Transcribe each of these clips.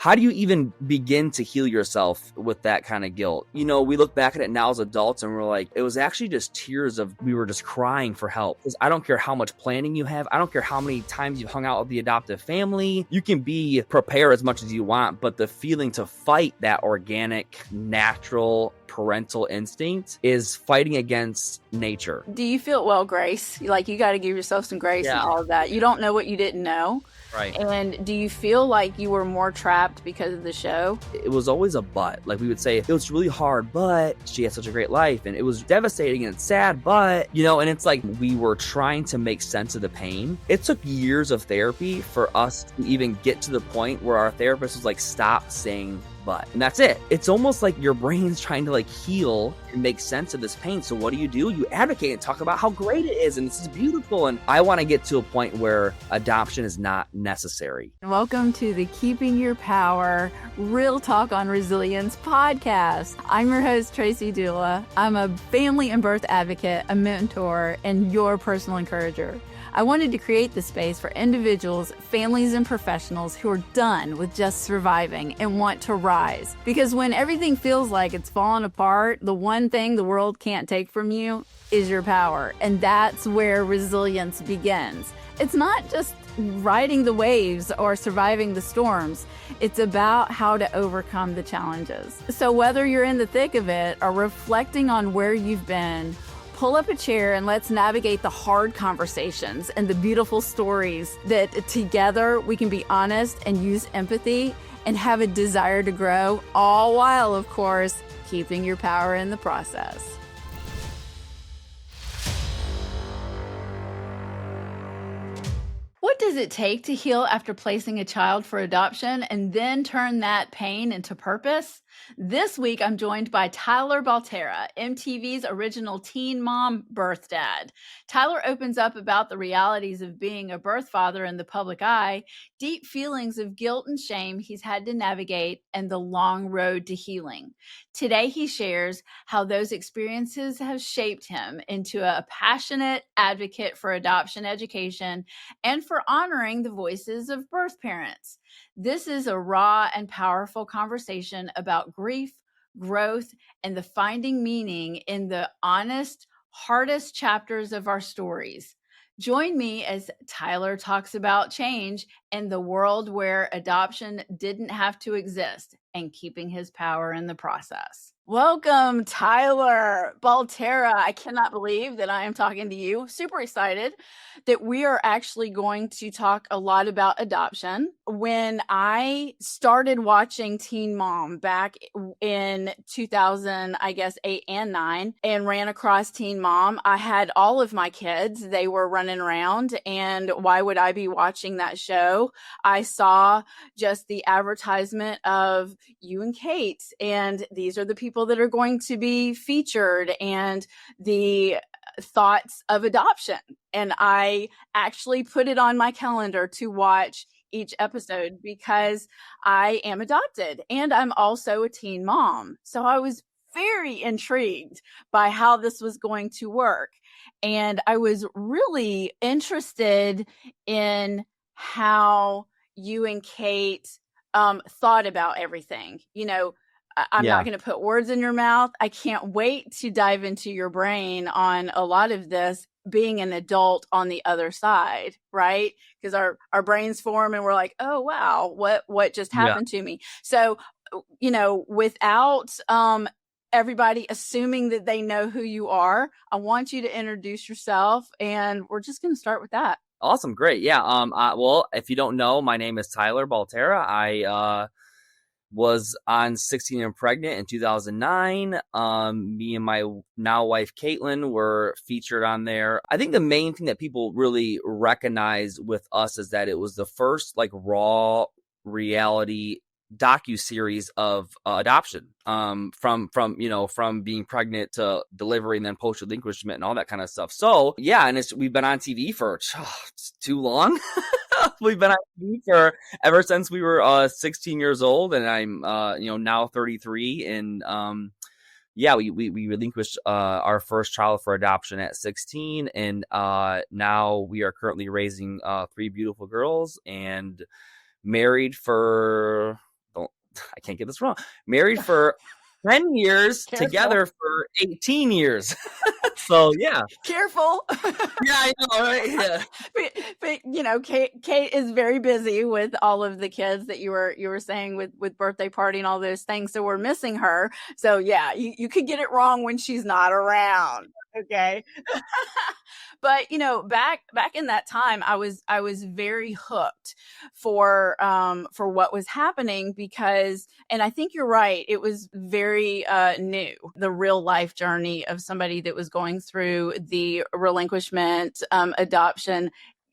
how do you even begin to heal yourself with that kind of guilt? You know, we look back at it now as adults and we're like, it was actually just tears of, we were just crying for help. Because I don't care how much planning you have. I don't care how many times you've hung out with the adoptive family. You can be prepared as much as you want, but the feeling to fight that organic, natural parental instinct is fighting against nature. Do you feel, well, grace, like you got to give yourself some grace and all of that. You don't know what you didn't know. Right. And do you feel like you were more trapped because of the show? It was always a but. Like we would say, it was really hard, but she had such a great life. And it was devastating and sad, but, you know, and it's like we were trying to make sense of the pain. It took years of therapy for us to even get to the point where our therapist was like, stop saying but. And that's it. It's almost like your brain's trying to like heal and make sense of this pain. So what do? You advocate and talk about how great it is and this is beautiful. And I want to get to a point where adoption is not necessary. Welcome to the Keeping Your Power Real Talk on Resilience podcast. I'm your host, TraciDoula. I'm a family and birth advocate, a mentor, and your personal encourager. I wanted to create the space for individuals, families, and professionals who are done with just surviving and want to rise. Because when everything feels like it's falling apart, the one thing the world can't take from you is your power. And that's where resilience begins. It's not just riding the waves or surviving the storms. It's about how to overcome the challenges. So whether you're in the thick of it or reflecting on where you've been, pull up a chair and let's navigate the hard conversations and the beautiful stories that together we can be honest and use empathy and have a desire to grow, all while, of course, keeping your power in the process. What does it take to heal after placing a child for adoption and then turn that pain into purpose? This week, I'm joined by Tyler Baltierra, MTV's original Teen Mom birth dad. Tyler opens up about the realities of being a birth father in the public eye, deep feelings of guilt and shame he's had to navigate, and the long road to healing. Today, he shares how those experiences have shaped him into a passionate advocate for adoption education and for honoring the voices of birth parents. This is a raw and powerful conversation about grief, growth, and the finding meaning in the honest, hardest chapters of our stories. Join me as Tyler talks about change and the world where adoption didn't have to exist and keeping his power in the process. Welcome, Tyler Baltierra. I cannot believe that I am talking to you. Super excited that we are actually going to talk a lot about adoption. When I started watching Teen Mom back in 2000, I guess 8 and 9, and ran across Teen Mom, I had all of my kids. They were running around, and why would I be watching that show? I saw just the advertisement of you and Kate, and these are the people that are going to be featured and the thoughts of adoption. And I actually put it on my calendar to watch each episode because I am adopted and I'm also a teen mom. So I was very intrigued by how this was going to work. And I was really interested in how you and Kate thought about everything. You know, I'm not going to put words in your mouth. I can't wait to dive into your brain on a lot of this, being an adult on the other side, right? Because our brains form and we're like, oh, wow, what just happened to me? So, you know, without everybody assuming that they know who you are, I want you to introduce yourself, and we're just going to start with that. Awesome. Great. Yeah. Well, if you don't know, my name is Tyler Baltierra. I was on 16 and Pregnant in 2009. Me and my now wife, Catelynn, were featured on there. I think the main thing that people really recognize with us is that it was the first like raw reality docu-series of adoption, from being pregnant to delivery and then post-relinquishment and all that kind of stuff. So yeah, and we've been on TV for too long. We've been on TV for ever since we were 16 years old, and I'm now 33. And we relinquished our first child for adoption at 16, and now we are currently raising 3 beautiful girls and married for can't get this wrong. Married for 10 years, Careful. together for 18 years. So yeah. Careful. Yeah, I know, right? Yeah. But you know, Kate is very busy with all of the kids that you were saying with birthday party and all those things. So we're missing her. So yeah, you could get it wrong when she's not around. Okay. But you know, back in that time, I was very hooked for what was happening because, and I think you're right, it was very new, the real life journey of somebody that was going through the relinquishment, adoption,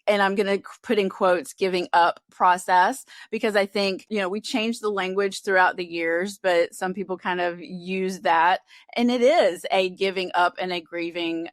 and I'm going to put in quotes, giving up process, because I think, you know, we changed the language throughout the years, but some people kind of use that. And it is a giving up and a grieving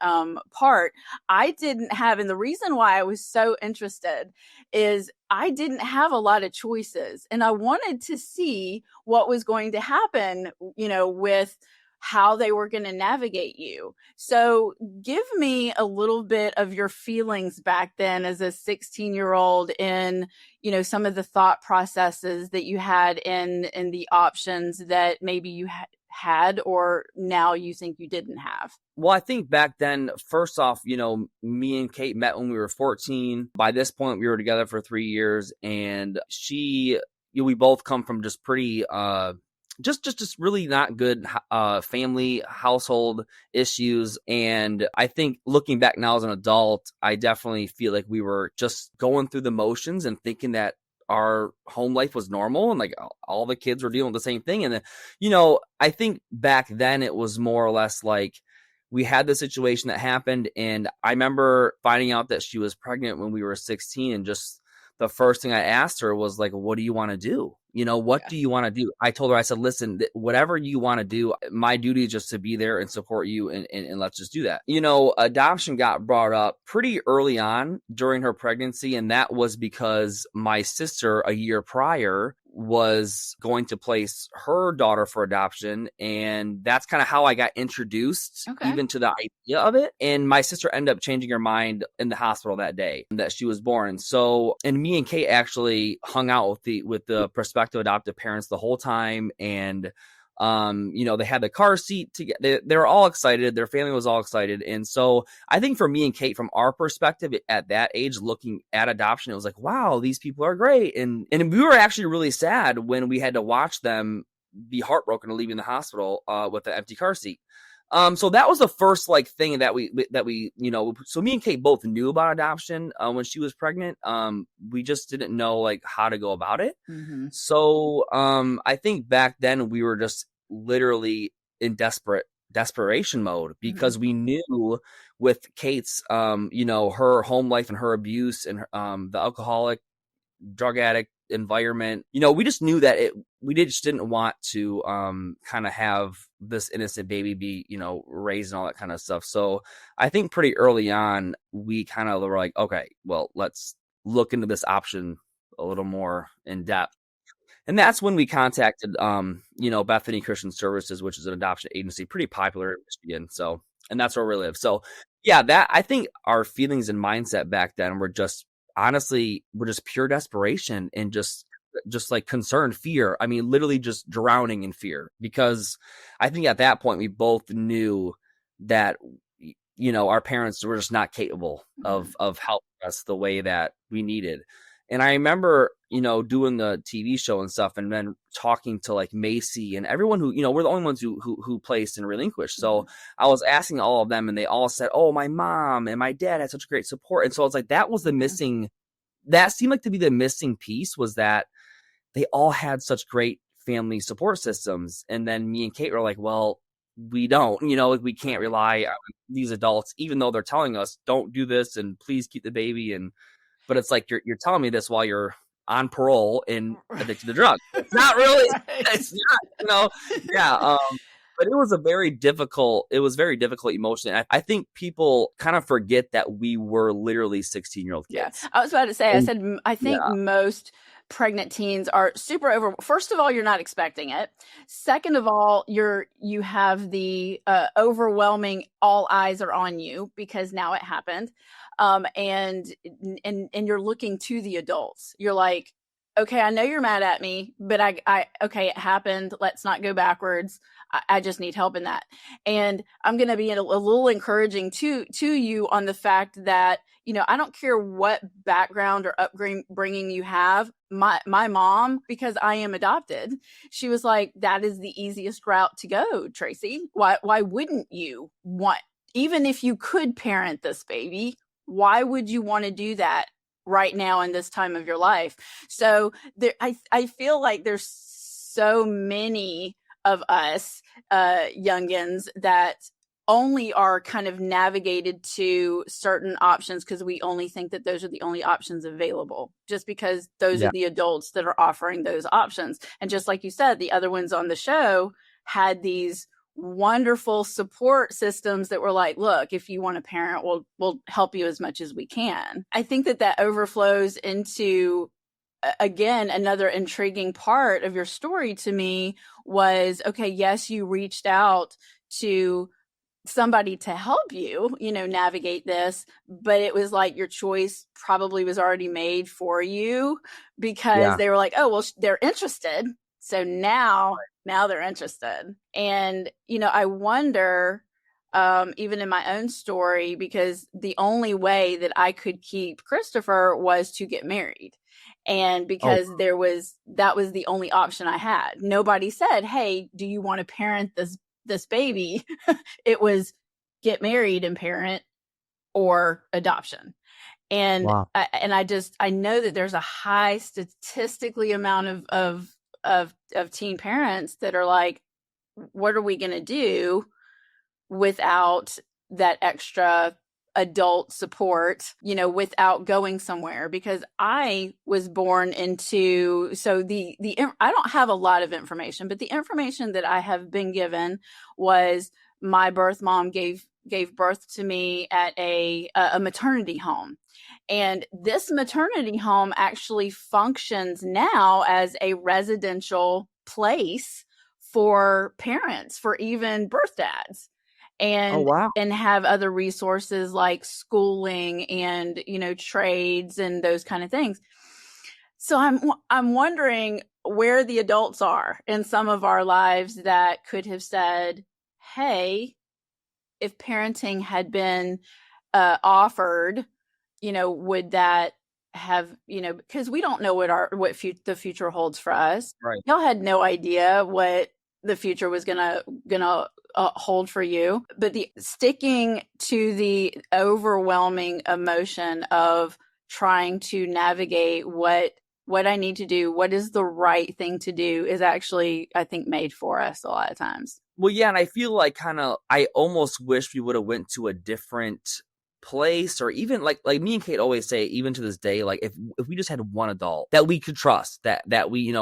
part. I didn't have, and the reason why I was so interested is I didn't have a lot of choices. And I wanted to see what was going to happen, you know, with how they were going to navigate you. So give me a little bit of your feelings back then as a 16-year-old in, you know, some of the thought processes that you had in the options that maybe you had or now you think you didn't have. Well, I think back then, first off, you know, me and Kate met when we were 14. By this point, we were together for 3 years, and we both come from just pretty, just really not good family household issues. And I think looking back now as an adult, I definitely feel like we were just going through the motions and thinking that our home life was normal and like all the kids were dealing with the same thing. And then, you know, I think back then it was more or less like we had the situation that happened. And I remember finding out that she was pregnant when we were 16, and just the first thing I asked her was like, what do you want to do? You know, what do you want to do? I told her, I said, listen, whatever you want to do, my duty is just to be there and support you. And let's just do that. You know, adoption got brought up pretty early on during her pregnancy. And that was because my sister a year prior was going to place her daughter for adoption. And that's kind of how I got introduced even to the idea of it. And my sister ended up changing her mind in the hospital that day that she was born. So, and me and Kate actually hung out with the prospective adoptive parents the whole time. And, you know, they had the car seat together. They were all excited. Their family was all excited. And so I think for me and Kate, from our perspective at that age, looking at adoption, it was like, wow, these people are great. And we were actually really sad when we had to watch them be heartbroken leaving the hospital with the empty car seat. So that was the first like thing that we, you know, so me and Kate both knew about adoption when she was pregnant. We just didn't know like how to go about it. Mm-hmm. So I think back then we were just literally in desperation mode because we knew with Kate's, you know, her home life and her abuse and the alcoholic, drug addict environment, you know, we just knew that we just didn't want to kind of have this innocent baby be, you know, raised and all that kind of stuff. So I think pretty early on, we kind of were like, okay, well, let's look into this option a little more in depth. And that's when we contacted, you know, Bethany Christian Services, which is an adoption agency, pretty popular in Michigan. So, and that's where we live. So yeah, that I think our feelings and mindset back then were just, honestly, we're just pure desperation and just like concern, fear. I mean, literally just drowning in fear, because I think at that point we both knew that, you know, our parents were just not capable of helping us the way that we needed. And I remember, you know, doing the TV show and stuff, and then talking to like Macy and everyone who, you know, we're the only ones who placed and relinquished. So I was asking all of them, and they all said, oh, my mom and my dad had such great support. And so it's like, that was the missing, that seemed like to be the missing piece, was that they all had such great family support systems. And then me and Kate were like, well, we don't, you know, we can't rely on these adults, even though they're telling us, don't do this and please keep the baby. But it's like, you're telling me this while you're on parole and addicted to drugs. It's not really, it's not, you know, yeah. But it was very difficult emotionally. I think people kind of forget that we were literally 16-year-old kids. Yeah. I was about to say, I think most pregnant teens are super first of all, you're not expecting it. Second of all, you have the overwhelming, all eyes are on you because now it happened. And you're looking to the adults. You're like, okay, I know you're mad at me, but okay, it happened. Let's not go backwards. I just need help in that. And I'm going to be a little encouraging to you on the fact that, I don't care what background or upbringing you have. My mom, because I am adopted, she was like, that is the easiest route to go, Tracy. Why wouldn't you want, even if you could parent this baby, why would you want to do that right now in this time of your life? So I feel like there's so many of us youngins that only are kind of navigated to certain options because we only think that those are the only options available, just because those are the adults that are offering those options. And just like you said, the other ones on the show had these wonderful support systems that were like, look, if you want to parent, we'll help you as much as we can. I think that overflows into, again, another intriguing part of your story to me was, okay, yes, you reached out to somebody to help you, navigate this, but it was like your choice probably was already made for you because they were like, oh, well, they're interested. So now they're interested. And, I wonder, even in my own story, because the only way that I could keep Christopher was to get married. And because that was the only option I had. Nobody said, hey, do you want to parent this baby? It was get married and parent or adoption. And wow. I know that there's a high statistically amount of teen parents that are like, what are we going to do without that extra adult support, without going somewhere? Because I was born into, so I don't have a lot of information, but the information that I have been given was my birth mom gave birth to me at a maternity home. And this maternity home actually functions now as a residential place for parents, for even birth dads. And and have other resources like schooling and trades and those kind of things. So I'm wondering where the adults are in some of our lives that could have said, hey, if parenting had been offered, would that have, because we don't know what the future holds for us. Right. Y'all had no idea what the future was gonna hold for you, but the sticking to the overwhelming emotion of trying to navigate what I need to do, what is the right thing to do, is actually, I think, made for us a lot of times. Well, yeah, and I feel like I almost wish we would have went to a different place, or even like me and Kate always say, even to this day, like if we just had one adult that we could trust, that we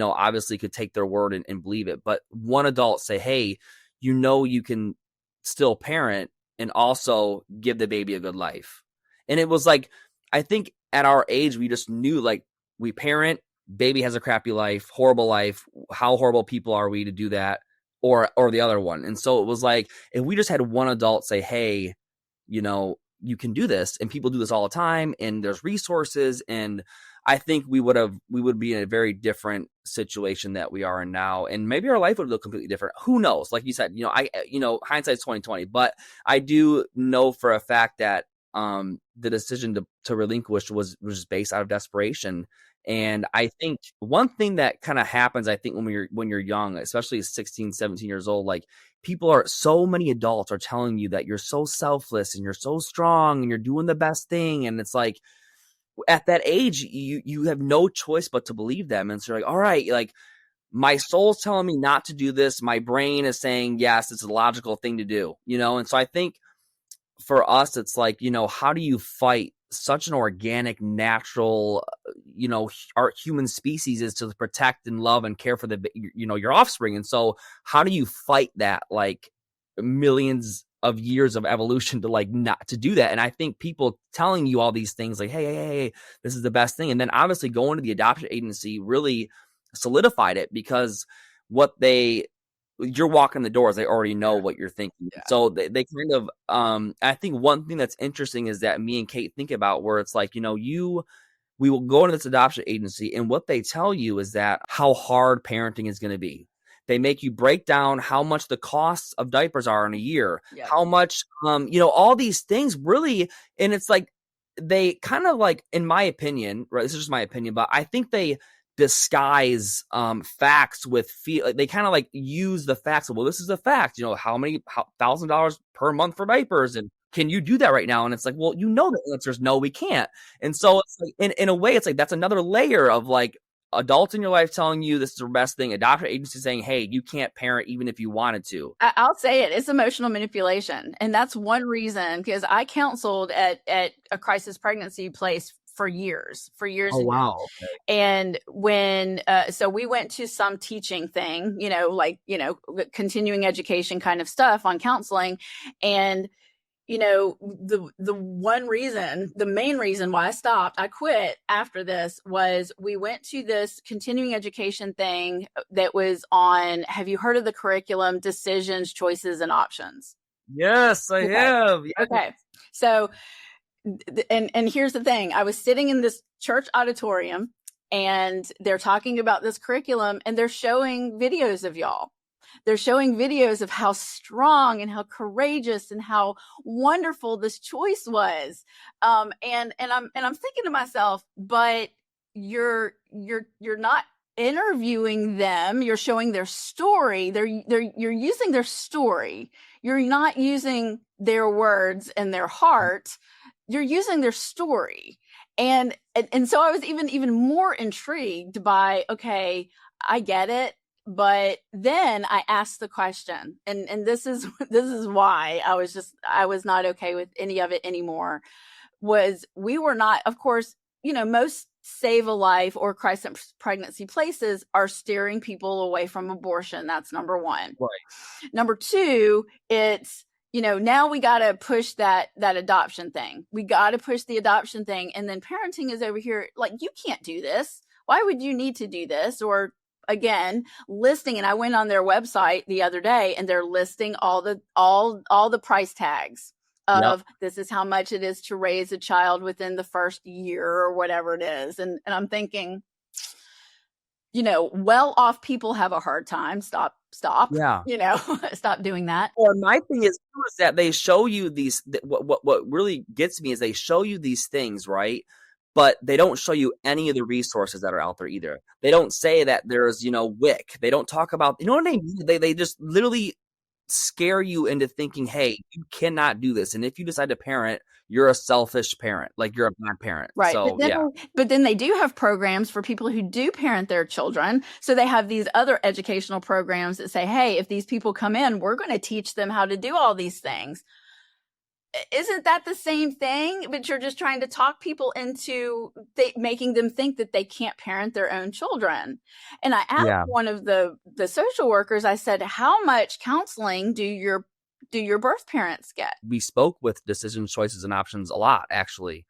obviously could take their word and believe it, but one adult say, hey, you can still parent and also give the baby a good life. And it was like, I think at our age, we just knew, like, we parent, baby has a crappy life, horrible life. How horrible people are we to do that? Or the other one. And so it was like, if we just had one adult say, hey, you can do this, and people do this all the time, and there's resources, and I think we would be in a very different situation that we are in now, and maybe our life would look completely different. Who knows? Like you said, hindsight's 20/20, but I do know for a fact that the decision to relinquish was based out of desperation. And I think one thing that kind of happens, I think when you're young, especially 16, 17 years old, like so many adults are telling you that you're so selfless and you're so strong and you're doing the best thing. And it's like, at that age, you have no choice but to believe them. And so you're like, all right, like, my soul's telling me not to do this. My brain is saying, yes, it's a logical thing to do, And so I think for us, it's like, how do you fight such an organic, natural, our human species is to protect and love and care for your offspring. And so how do you fight that, like, millions of years of evolution to, like, not to do that? And I think people telling you all these things like, hey, this is the best thing. And then obviously going to the adoption agency really solidified it, because you're walking the doors, they already know what you're thinking. Yeah. So they kind of, I think one thing that's interesting is that me and Kate think about, where it's like, we will go into this adoption agency, and what they tell you is that how hard parenting is going to be. They make you break down how much the costs of diapers are in a year, Yep. how much, all these things really. And it's like, they kind of like, in my opinion, right? This is just my opinion, but I think they disguise facts with they kind of like use the facts of, well, this is a fact, how many $1,000 per month for diapers, and can you do that right now? And it's like, well, the answer is no, we can't. And so it's like, in a way, it's like, that's another layer of like adults in your life telling you this is the best thing, adoption agency saying, hey, you can't parent even if you wanted to. I'll say it. It's emotional manipulation. And that's one reason, because I counseled at a crisis pregnancy place for years. Oh, wow. Okay. And when, so we went to some teaching thing, continuing education kind of stuff on counseling. And, the main reason why I quit after this, was we went to this continuing education thing that was on, have you heard of the curriculum, Decisions, Choices, and Options? Yes, I have. Yes. Okay. So, and here's the thing. I was sitting in this church auditorium, and they're talking about this curriculum, and they're showing videos of y'all. They're showing videos of how strong and how courageous and how wonderful this choice was. And I'm thinking to myself, but you're not interviewing them. You're showing their story. You're using their story. You're not using their words and their heart. You're using their story. And so I was even more intrigued by, okay, I get it. But then I asked the question, and this is why I was not okay with any of it anymore. Was we were not, of course, most Save a Life or crisis pregnancy places are steering people away from abortion. That's number one. Right. Number two, it's, now we got to push that adoption thing. We got to push the adoption thing. And then parenting is over here. Like, you can't do this. Why would you need to do this? Or again, listing, and I went on their website the other day, and they're listing all the price tags of, yep, this is how much it is to raise a child within the first year or whatever it is. And I'm thinking, well-off people have a hard time. Stop. Yeah. Stop doing that. Or my thing is that they show you these, what really gets me is they show you these things, right? But they don't show you any of the resources that are out there either. They don't say that there's, WIC. They don't talk about, what I mean? They just literally scare you into thinking, hey, you cannot do this. And if you decide to parent, you're a selfish parent. Like, you're a bad parent. Right. So, but then they do have programs for people who do parent their children. So they have these other educational programs that say, hey, if these people come in, we're going to teach them how to do all these things. Isn't that the same thing? But you're just trying to talk people into making them think that they can't parent their own children. And I asked one of the social workers, I said, how much counseling do your birth parents get? We spoke with Decisions, Choices, and Options a lot, actually.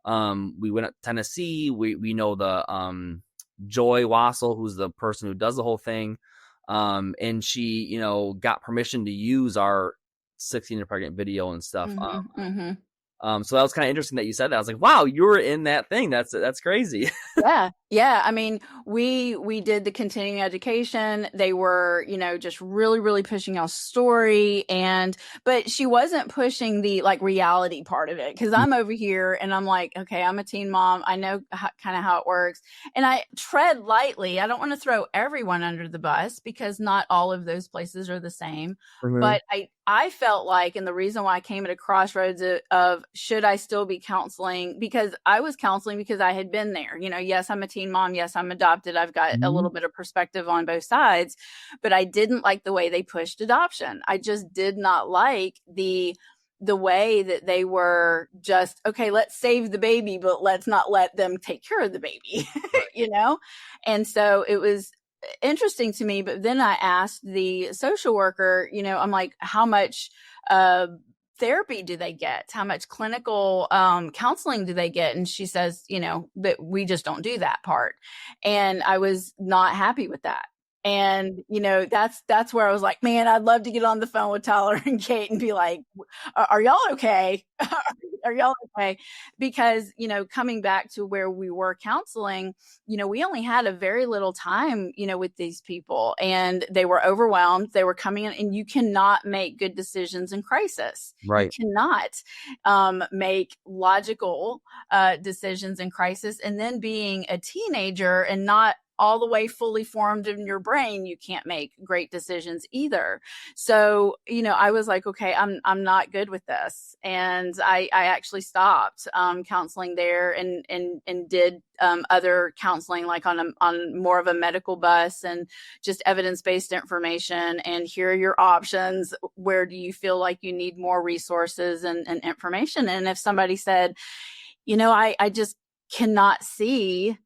We went to Tennessee. We know the Joy Wassel, who's the person who does the whole thing. And she, got permission to use our 16 and pregnant video and stuff. So that was kind of interesting that you said that. I was like, wow, you were in that thing. That's crazy. Yeah. I mean, we did the continuing education. They were, just really, really pushing our story. But she wasn't pushing the reality part of it. Cause I'm over here and I'm like, okay, I'm a teen mom. I know kind of how it works. And I tread lightly. I don't want to throw everyone under the bus because not all of those places are the same. Mm-hmm. But I felt like, and the reason why I came at a crossroads of should I still be counseling? Because I was counseling because I had been there. Yes, I'm a teen mom. Yes, I'm adopted. I've got a little bit of perspective on both sides, but I didn't like the way they pushed adoption. I just did not like the way that they were just, okay, let's save the baby, but let's not let them take care of the baby, And so it was interesting to me. But then I asked the social worker, I'm like, how much therapy do they get? How much clinical counseling do they get? And she says, that we just don't do that part. And I was not happy with that. And, that's where I was like, man, I'd love to get on the phone with Tyler and Kate and be like, are y'all okay? Are y'all okay? Because, coming back to where we were counseling, we only had a very little time, with these people, and they were overwhelmed. They were coming in, and you cannot make good decisions in crisis. You Right. cannot make logical decisions in crisis. And then being a teenager and not all the way fully formed in your brain, you can't make great decisions either. So, I was like, okay, I'm not good with this. And I actually stopped counseling there and did other counseling, like on more of a medical bus, and just evidence-based information. And here are your options. Where do you feel like you need more resources and information? And if somebody said, I just cannot see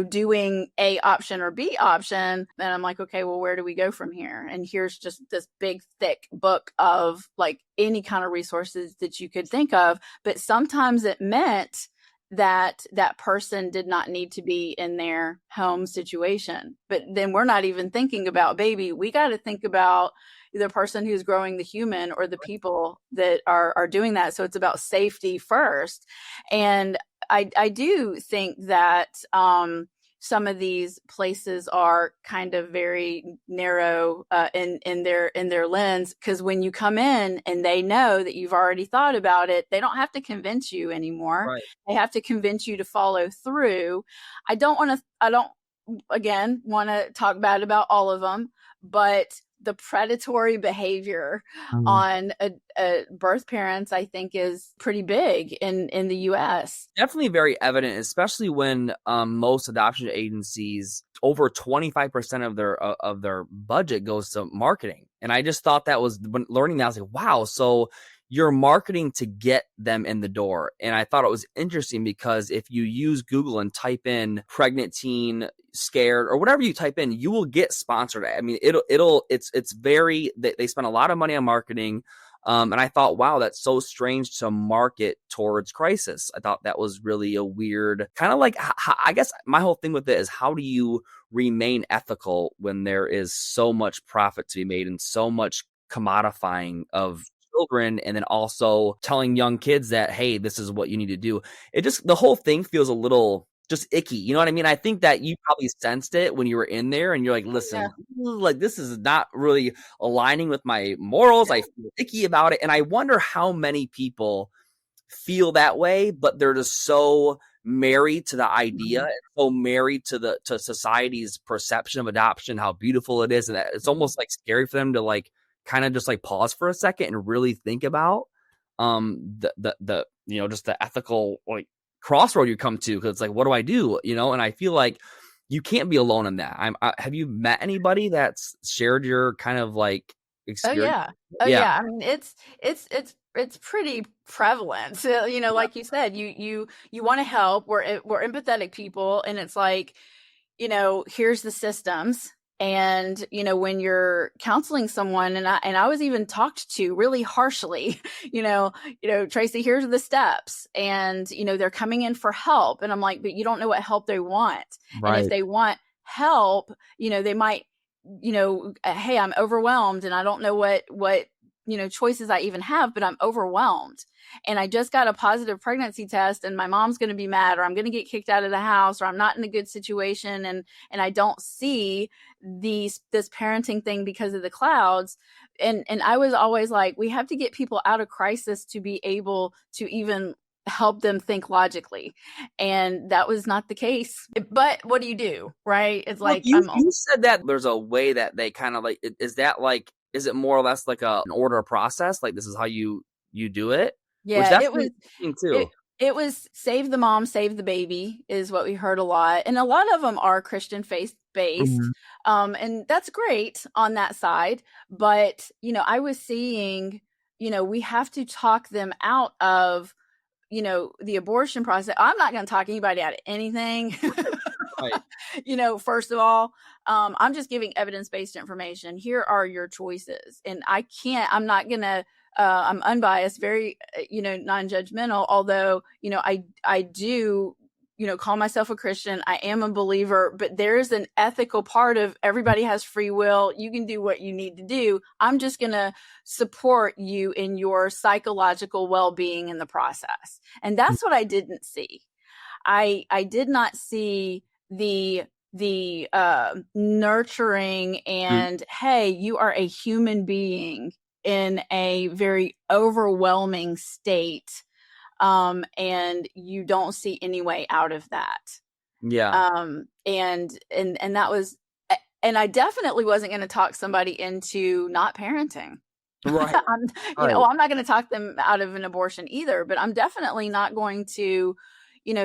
doing A option or B option, then I'm like, okay, well, where do we go from here? And here's just this big, thick book of like any kind of resources that you could think of. But sometimes it meant that person did not need to be in their home situation. But then we're not even thinking about baby. We got to think about the person who's growing the human, or the people that are doing that. So it's about safety first. And I do think that some of these places are kind of very narrow in their lens, because when you come in and they know that you've already thought about it, they don't have to convince you anymore. Right. They have to convince you to follow through. I don't again want to talk bad about all of them, but the predatory behavior on birth parents, I think, is pretty big in the U.S. Definitely very evident, especially when most adoption agencies, over 25% of their budget goes to marketing. And I just thought that was, when learning that, I was like, wow, so you're marketing to get them in the door. And I thought it was interesting because if you use Google and type in pregnant teen scared or whatever you type in, you will get sponsored. I mean, it's very, they spend a lot of money on marketing. And I thought, wow, that's so strange to market towards crisis. I thought that was really a weird kind of like, I guess my whole thing with it is, how do you remain ethical when there is so much profit to be made and so much commodifying of children, and then also telling young kids that, hey, this is what you need to do? It just, the whole thing feels a little just icky. You know what I mean? I think that you probably sensed it when you were in there, and you're like, listen, like, this is not really aligning with my morals. I feel icky about it. And I wonder how many people feel that way, but they're just so married to the idea, and so married to society's perception of adoption, how beautiful it is, and that it's almost like scary for them to like kind of just like pause for a second and really think about the just the ethical like crossroad you come to, because it's like, what do I do? And I feel like you can't be alone in that. Have you met anybody that's shared your kind of like experience? Oh yeah. I mean, it's pretty prevalent. So, like you said, you want to help. We're empathetic people, and it's like, here's the systems. And, when you're counseling someone, and I was even talked to really harshly, Tracy, here's the steps. And, they're coming in for help. And I'm like, but you don't know what help they want. Right. And if they want help, they might, hey, I'm overwhelmed and I don't know what choices I even have, but I'm overwhelmed. And I just got a positive pregnancy test, and my mom's going to be mad, or I'm going to get kicked out of the house, or I'm not in a good situation. And I don't see this parenting thing because of the clouds. And I was always like, we have to get people out of crisis to be able to even help them think logically. And that was not the case. But what do you do? Right? It's like, you said that there's a way that they kind of like, is that like, is it more or less like an order of process? Like, this is how you do it? Yeah, it was too. It was save the mom, save the baby is what we heard a lot. And a lot of them are Christian faith based. And that's great on that side. But, I was seeing, we have to talk them out of, the abortion process. I'm not going to talk anybody out of anything. Right. First of all, I'm just giving evidence-based information. Here are your choices. And I'm not going to, I'm unbiased, very, non-judgmental, although, I do call myself a Christian. I am a believer, but there's an ethical part of everybody has free will. You can do what you need to do. I'm just going to support you in your psychological well-being in the process. And that's what I didn't see. I did not see the nurturing and, hey, you are a human being in a very overwhelming state. And you don't see any way out of that. Yeah. And that was, and I definitely wasn't going to talk somebody into not parenting. Right. I'm not going to talk them out of an abortion either, but I'm definitely not going to,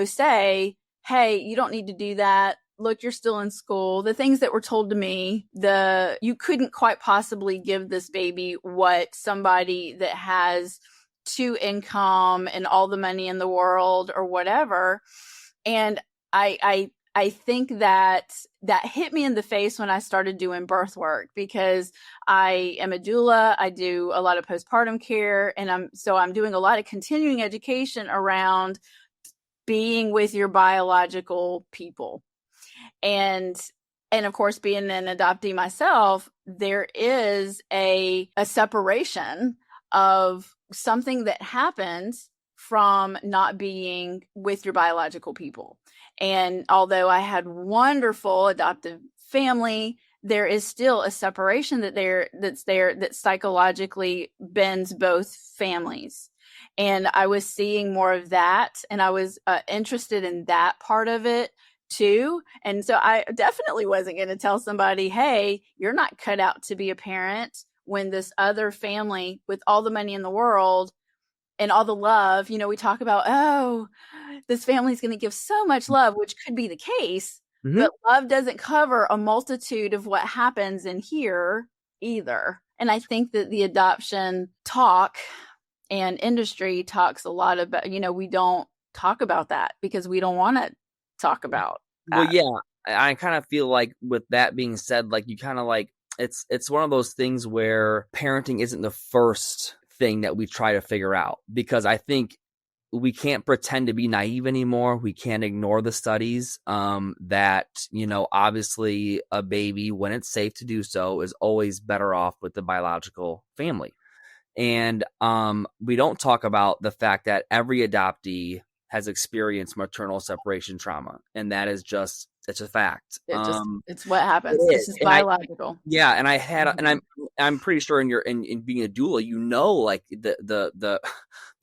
say, hey, you don't need to do that. Look, you're still in school. The things that were told to me, you couldn't quite possibly give this baby what somebody that has 2 income and all the money in the world or whatever. And I think that hit me in the face when I started doing birth work, because I am a doula. I do a lot of postpartum care, and I'm doing a lot of continuing education around being with your biological people. And of course, being an adoptee myself, there is a separation of something that happens from not being with your biological people. And although I had wonderful adoptive family, there is still a separation that's there that psychologically bends both families. And I was seeing more of that, and I was interested in that part of it too. And so I definitely wasn't going to tell somebody, hey, you're not cut out to be a parent, when this other family with all the money in the world and all the love, we talk about, oh, this family's going to give so much love, which could be the case, but love doesn't cover a multitude of what happens in here either. And I think that the adoption talk and industry talks a lot about, we don't talk about that because we don't want to talk about that. Well, yeah, I kind of feel like, with that being said, like, you kind of like, it's one of those things where parenting isn't the first thing that we try to figure out, because I think we can't pretend to be naive anymore. We can't ignore the studies that, obviously a baby, when it's safe to do so, is always better off with the biological family. And we don't talk about the fact that every adoptee has experienced maternal separation trauma, and that is just, it's a fact. It's what happens. This is biological. And I had, and I'm pretty sure in being a doula, like the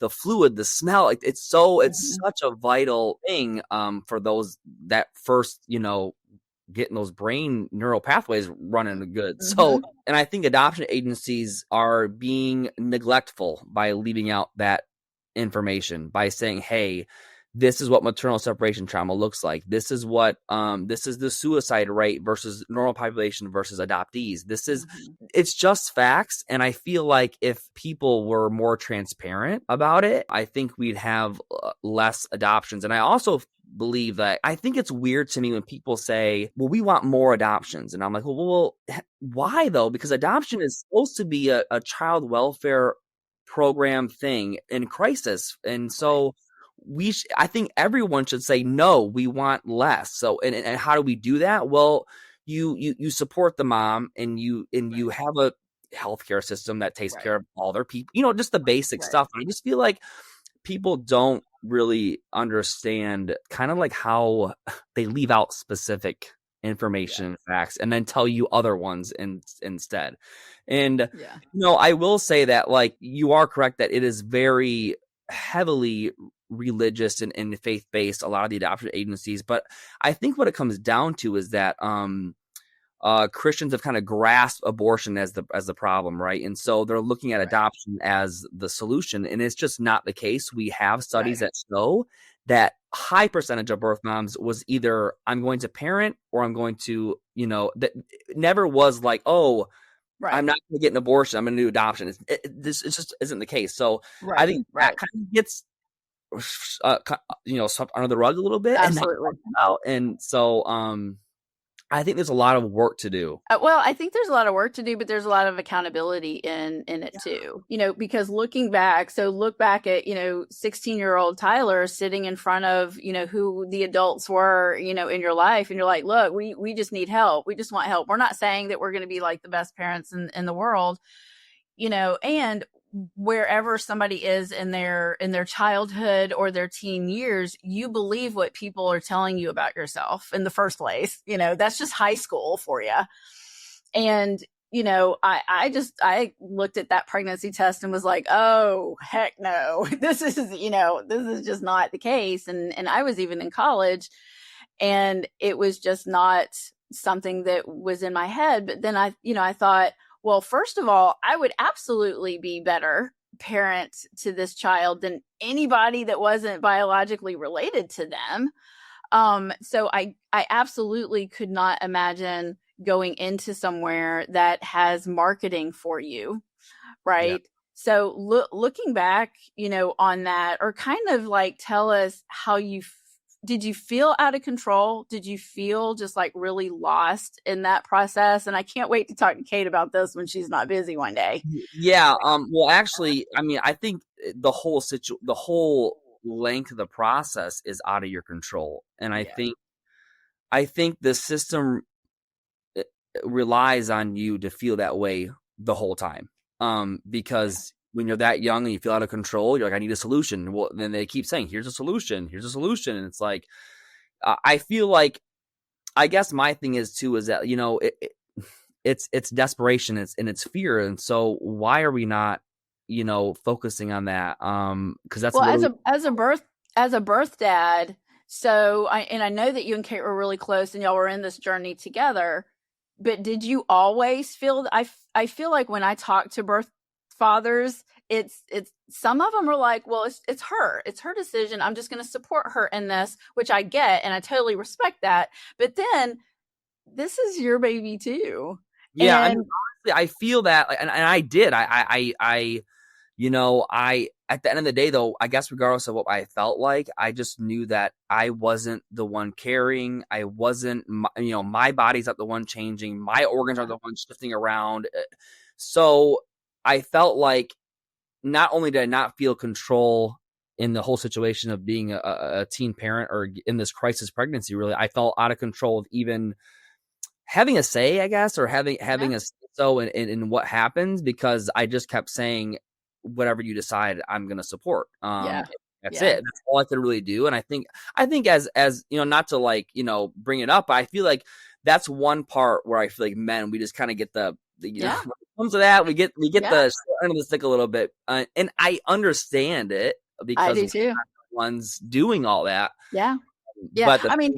fluid, the smell, like it's such a vital thing for those that first, getting those brain neural pathways running good. So, and I think adoption agencies are being neglectful by leaving out that information, by saying, hey, this is what maternal separation trauma looks like. This is what, this is the suicide rate versus normal population versus adoptees. It's just facts. And I feel like if people were more transparent about it, I think we'd have less adoptions. And I also believe that, I think it's weird to me when people say, well, we want more adoptions. And I'm like, well, why though? Because adoption is supposed to be a child welfare program thing in crisis. And so I think everyone should say, no, we want less. So, and how do we do that? Well, you support the mom, and you have a healthcare system that takes care of all their people, just the basic stuff. I just feel like people don't really understand kind of like how they leave out specific information and facts and then tell you other ones instead. And, I will say that, like, you are correct that it is very heavily religious and faith-based, a lot of the adoption agencies. But I think what it comes down to is that Christians have kind of grasped abortion as the problem, right? And so they're looking at adoption as the solution, and it's just not the case. We have studies that show that high percentage of birth moms was either, I'm going to parent, or I'm going to, that never was like, oh, I'm not going to get an abortion, I'm going to do adoption. This just isn't the case. So I think that kind of gets swept under the rug a little bit. Absolutely. And so I think there's a lot of work to do. Well, I think there's a lot of work to do, but there's a lot of accountability in it too. Because looking back, so look back at 16-year-old Tyler sitting in front of who the adults were in your life, and you're like, look, we just need help. We just want help. We're not saying that we're going to be like the best parents in the world, and wherever somebody is in their childhood or their teen years, you believe what people are telling you about yourself in the first place. That's just high school for you. And I looked at that pregnancy test and was like, oh heck no, this is just not the case. And I was even in college, and it was just not something that was in my head. But then I thought, well, first of all, I would absolutely be better parent to this child than anybody that wasn't biologically related to them. So I absolutely could not imagine going into somewhere that has marketing for you, right? Yeah. So looking back, on that, or kind of like tell us how did you feel out of control? Did you feel just like really lost in that process? And I can't wait to talk to Kate about this when she's not busy one day. Yeah. Well, actually, I mean, I think the whole length of the process is out of your control, and I think the system relies on you to feel that way the whole time. Because when you're that young and you feel out of control, you're like, I need a solution. Well, then they keep saying, here's a solution. And it's like, I feel like, I guess my thing is too, is that, it's desperation, it's fear. And so why are we not, focusing on that? Cause that's as a birth dad. So I know that you and Kate were really close and y'all were in this journey together, but did you always feel, I feel like when I talk to birth fathers, it's some of them are like, well, it's her decision. I'm just going to support her in this, which I get. And I totally respect that. But then this is your baby too. Yeah. And I mean, honestly, I feel that, and I did, at the end of the day though, I guess regardless of what I felt like, I just knew that I wasn't the one carrying. I wasn't, my body's not the one changing. My organs are the ones shifting around. So I felt like not only did I not feel control in the whole situation of being a teen parent or in this crisis pregnancy, really, I felt out of control of even having a say, I guess, or having a so in what happens, because I just kept saying, whatever you decide, I'm going to support. That's it. That's all I could really do. And I think as not to like, bring it up, but I feel like that's one part where I feel like men, we just kind of get the when it comes to that, we get the short end of the stick a little bit. And I understand it because I do too. One's doing all that. Yeah. But I mean,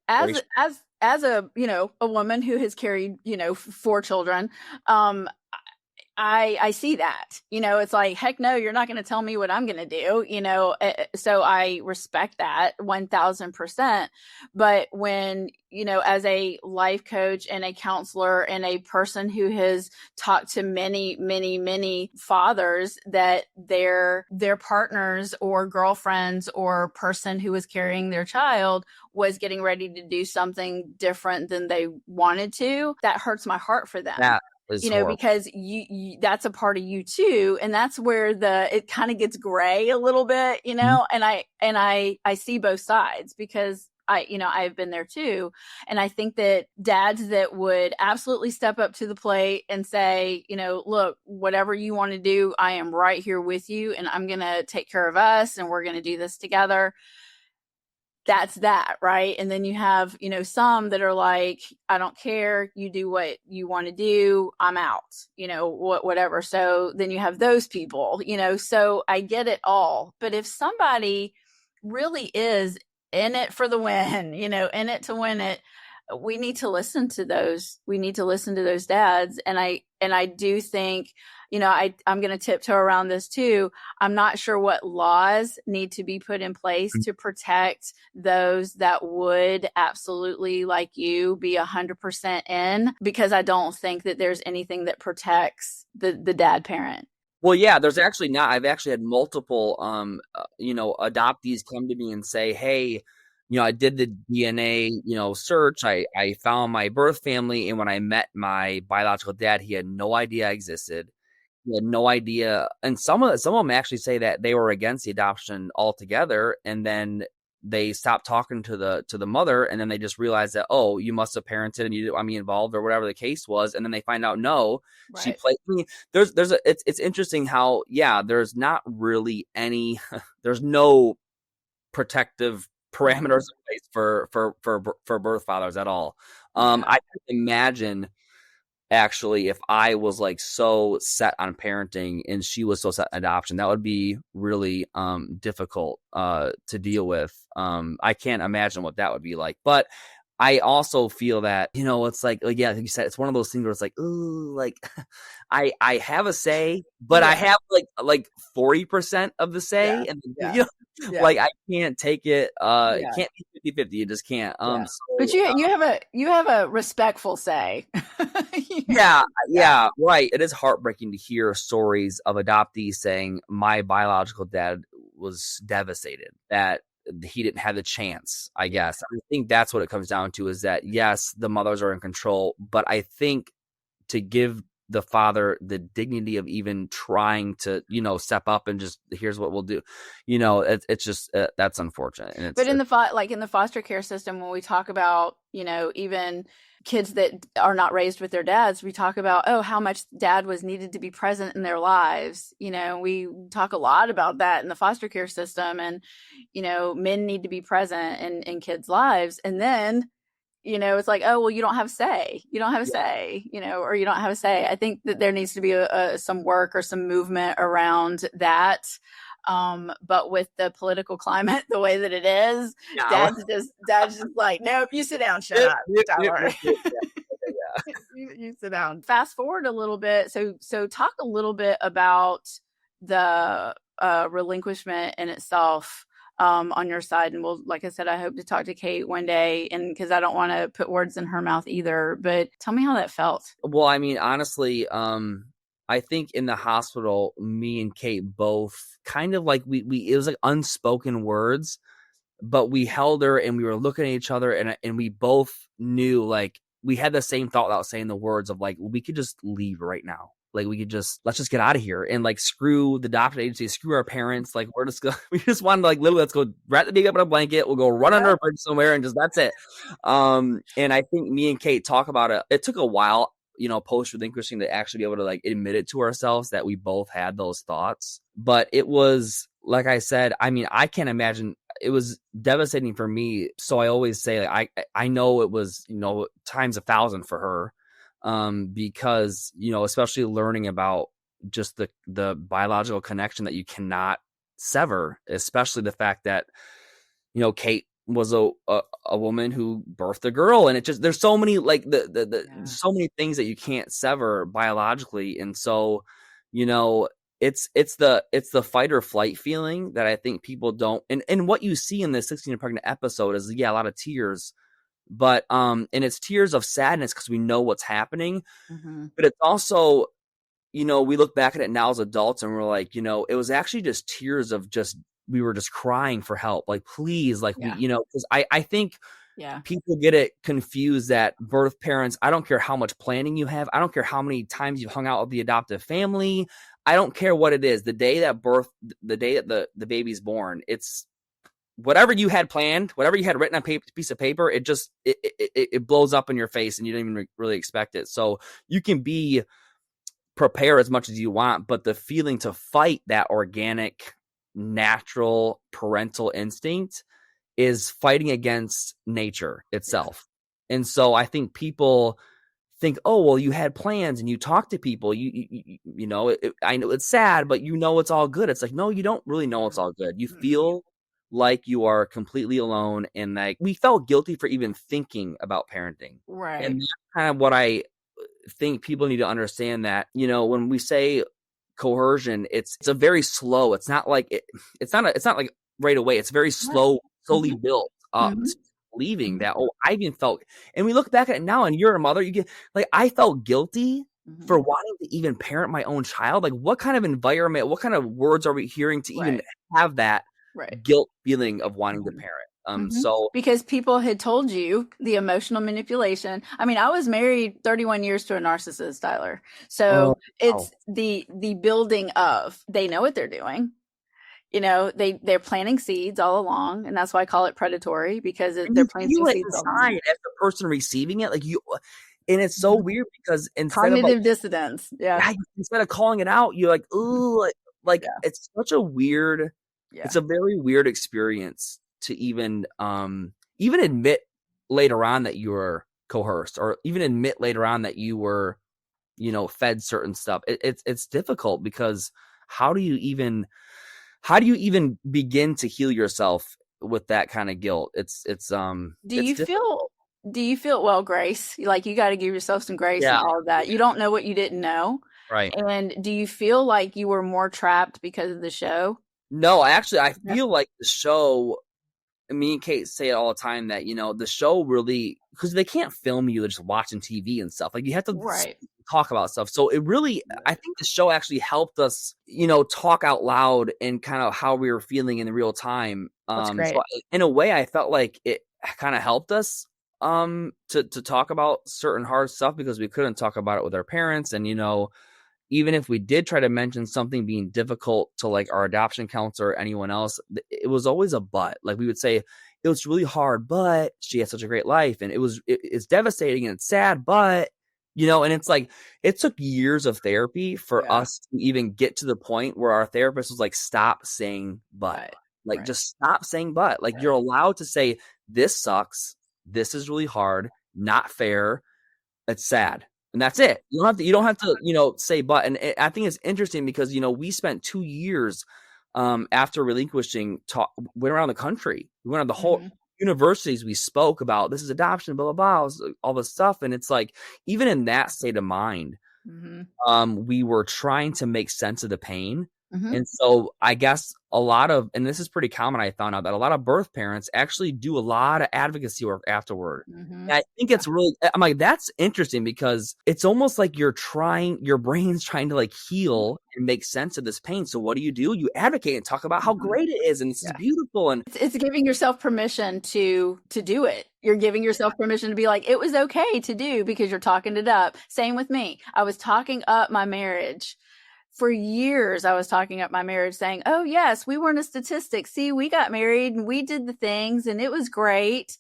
as a a woman who has carried 4 children, I see that, it's like, heck no, you're not going to tell me what I'm going to do, so I respect that 1000%. But when, as a life coach and a counselor and a person who has talked to many, many, many fathers that their partners or girlfriends or person who was carrying their child was getting ready to do something different than they wanted to, that hurts my heart for them. Yeah. Because you that's a part of you too. And that's where it kind of gets gray a little bit, and I see both sides, because I've been there too. And I think that dads that would absolutely step up to the plate and say, look, whatever you want to do, I am right here with you, and I'm going to take care of us, and we're going to do this together. That's that, right? And then you have, some that are like, I don't care, you do what you want to do, I'm out, whatever. So then you have those people, so I get it all. But if somebody really is in it for the win, in it to win it, we need to listen to those. We need to listen to those dads. And I do think, I'm going to tiptoe around this too. I'm not sure what laws need to be put in place to protect those that would absolutely, like you, be 100% in, because I don't think that there's anything that protects the dad parent. Well, yeah, there's actually not. I've actually had multiple, adoptees come to me and say, hey, I did the DNA, search. I found my birth family. And when I met my biological dad, he had no idea I existed. He had no idea. And some of them actually say that they were against the adoption altogether. And then they stopped talking to the mother. And then they just realized that, oh, you must have parented and you didn't want me involved or whatever the case was. And then they find out, no, she Right. played. I mean, it's interesting how, there's not really any, there's no protective parameters in place for birth fathers at all. Yeah. I can imagine actually if I was like so set on parenting and she was so set on adoption, that would be really difficult to deal with. I can't imagine what that would be like. But I also feel that, it's like you said, it's one of those things where it's like, ooh, like I have a say, but I have like 40% of the say. And Yeah. like I can't take it. It Yeah. can't be 50-50. You just can't. Yeah. So, But you have a respectful say. yeah, right. It is heartbreaking to hear stories of adoptees saying my biological dad was devastated that he didn't have the chance, I guess. I think that's what it comes down to, is that yes, the mothers are in control, but I think to give the father the dignity of even trying to, step up and just, here's what we'll do. It's just that's unfortunate. And But in the foster care system, when we talk about, even kids that are not raised with their dads, we talk about, how much dad was needed to be present in their lives. We talk a lot about that in the foster care system, and, men need to be present in kids' lives. And then, it's like, oh, well, you don't have a say. You don't have a say, or you don't have a say. I think that there needs to be some work or some movement around that. But with the political climate the way that it is, dad's just like, nope, you sit down, shut up, Tyler. You sit down. Fast forward a little bit. So talk a little bit about the relinquishment in itself. On your side, and like I said, I hope to talk to Kate one day, and because I don't want to put words in her mouth either, but tell me how that felt. Well, I mean, honestly, I think in the hospital, me and Kate both kind of like we it was like unspoken words, but we held her and we were looking at each other, and we both knew, like, we had the same thought without saying the words of, like, we could just leave right now. Like, let's just get out of here, and like screw the adoption agency, screw our parents. Like, we just wanted to, like, literally, let's go wrap the baby up in a blanket. We'll go run under a bridge somewhere and just, that's it. And I think me and Kate talk about it. It took a while, post relinquishing, to actually be able to, like, admit it to ourselves that we both had those thoughts. But it was, like I said, I mean, I can't imagine. It was devastating for me. So I always say, like, I know it was, times 1,000 for her. Because, especially learning about just the biological connection that you cannot sever, especially the fact that, Kate was a woman who birthed a girl, and it just, there's so many, like, so many things that you can't sever biologically. And so, it's the fight or flight feeling that I think people don't, and what you see in the 16 and Pregnant episode is, a lot of tears. But and it's tears of sadness because we know what's happening. Mm-hmm. But it's also, we look back at it now as adults and we're like, it was actually just tears of we were just crying for help. Like, please, like, we, because I think people get it confused that birth parents, I don't care how much planning you have. I don't care how many times you've hung out with the adoptive family. I don't care what it is. The day that the baby's born, it's whatever you had planned, whatever you had written on a piece of paper, it just, it blows up in your face and you don't even really expect it. So you can be prepared as much as you want, but the feeling to fight that organic, natural parental instinct is fighting against nature itself. Yeah. And so I think people think, oh, well, you had plans and you talked to people, I know it's sad, but it's all good. It's like, no, you don't really know it's all good. You feel like you are completely alone, and like we felt guilty for even thinking about parenting. Right. And that's kind of what I think people need to understand, that, when we say coercion, it's a very slow, it's not like like right away. It's very slowly built up to believing that, oh, I even felt, and we look back at it now, and you're a mother, you get, like, I felt guilty for wanting to even parent my own child. Like, what kind of environment, what kind of words are we hearing to even have that guilt feeling of wanting to parent? So because people had told you the emotional manipulation. I mean, I was married 31 years to a narcissist, Tyler. So wow. it's the building of, they know what they're doing. They're planting seeds all along, and that's why I call it predatory, because And they're you planting feel it seeds all along. inside as the person receiving it, like you, and it's so weird because Cognitive dissonance. Yeah. instead of calling it out, you're like, ooh, Yeah. it's such a weird, Yeah. it's a very weird experience to even admit later on that you were coerced, or even admit later on that you were, fed certain stuff. It's difficult because how do you even begin to heal yourself with that kind of guilt? Do It's you difficult. feel, well, grace, like you got to give yourself some grace Yeah. and all of that. You don't know what you didn't know. Right. And do you feel like you were more trapped because of the show? No, actually, I Yeah. feel like the show, me and Kate say it all the time that, the show really, because they can't film you just watching TV and stuff. Like, you have to Right. talk about stuff. So it really, I think the show actually helped us, talk out loud and kind of how we were feeling in real time. That's So great. in a way, I felt like it kind of helped us to talk about certain hard stuff, because we couldn't talk about it with our parents. And, even if we did try to mention something being difficult to like our adoption counselor or anyone else, it was always a but. Like, we would say, it was really hard, but she had such a great life, and it's devastating and it's sad, but and it's like, it took years of therapy for Yeah. us to even get to the point where our therapist was like, stop saying but. Right. Like, Right. just stop saying but. Like, you're allowed to say, this sucks, this is really hard, not fair, it's sad, and that's it. You don't have to say but. And I think it's interesting because we spent 2 years after relinquishing, went around the country. We went on the whole universities. We spoke about, this is adoption, blah blah blah, all this stuff. And it's like, even in that state of mind, we were trying to make sense of the pain. And so I guess and this is pretty common, I found out, that a lot of birth parents actually do a lot of advocacy work afterward. And I think it's really, I'm like, that's interesting, because it's almost like your brain's trying to like heal and make sense of this pain. So what do? You advocate and talk about how great it is, and this is beautiful. And it's giving yourself permission to do it. You're giving yourself permission to be like, it was okay to do, because you're talking it up. Same with me. I was talking up my marriage. For years, I was talking up my marriage, saying, oh, yes, we weren't a statistic. See, we got married and we did the things and it was great.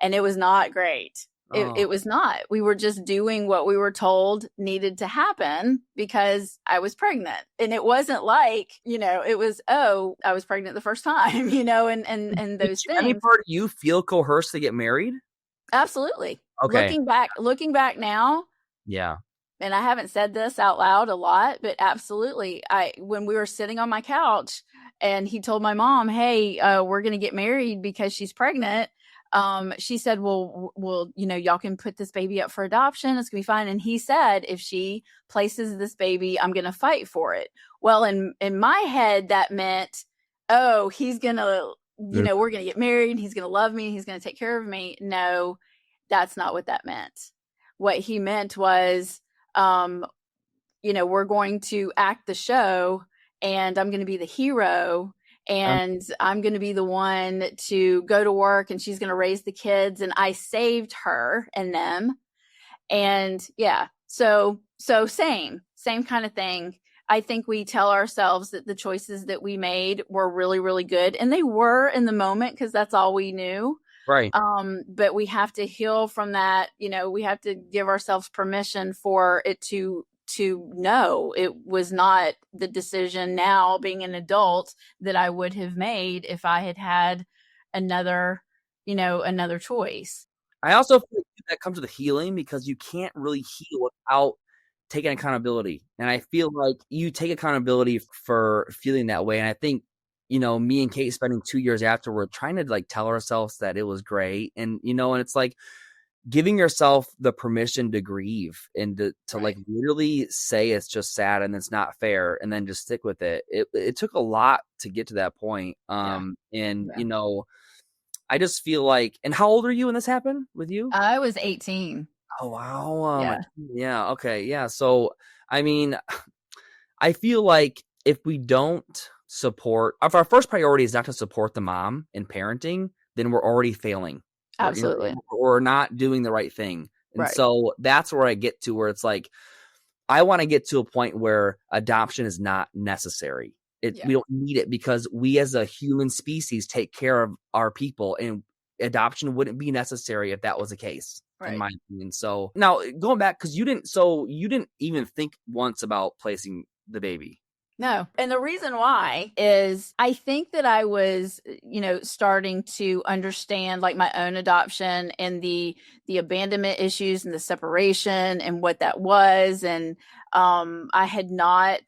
And it was not great. It was not. We were just doing what we were told needed to happen because I was pregnant. And it wasn't like, it was, oh, I was pregnant the first time, and those things. Any part of you feel coerced to get married? Absolutely. Okay. Looking back now. Yeah. And I haven't said this out loud a lot, but absolutely. When we were sitting on my couch and he told my mom, hey, we're going to get married because she's pregnant. She said, well, y'all can put this baby up for adoption. It's gonna be fine. And he said, if she places this baby, I'm going to fight for it. Well, in my head, that meant, oh, he's going to, we're going to get married. And he's going to love me. He's going to take care of me. No, that's not what that meant. What he meant was, we're going to act the show and I'm going to be the hero and I'm going to be the one to go to work and she's going to raise the kids. And I saved her and them. And yeah, so same kind of thing. I think we tell ourselves that the choices that we made were really, really good. And they were in the moment because that's all we knew. Right. But we have to heal from that. We have to give ourselves permission for it to know it was not the decision now, being an adult, that I would have made if I had another choice. I also feel like that comes with healing, because you can't really heal without taking accountability. And I feel like you take accountability for feeling that way. And I think, me and Kate spending 2 years afterward trying to like tell ourselves that it was great. And, and it's like giving yourself the permission to grieve and to like literally say it's just sad and it's not fair, and then just stick with it. It took a lot to get to that point. I just feel like, and how old are you when this happened with you? I was 18. Oh, wow. Yeah. Okay. Yeah. So, I mean, I feel like if we don't support, if our first priority is not to support the mom in parenting, then we're already failing. Absolutely. We're not doing the right thing. And Right. so that's where I get to, where it's like, I want to get to a point where adoption is not necessary. Yeah. We don't need it, because we as a human species take care of our people, and adoption wouldn't be necessary if that was the case, in my opinion. So now going back, because you didn't even think once about placing the baby. No. And the reason why is I think that I was, starting to understand like my own adoption and the abandonment issues and the separation and what that was. And I had not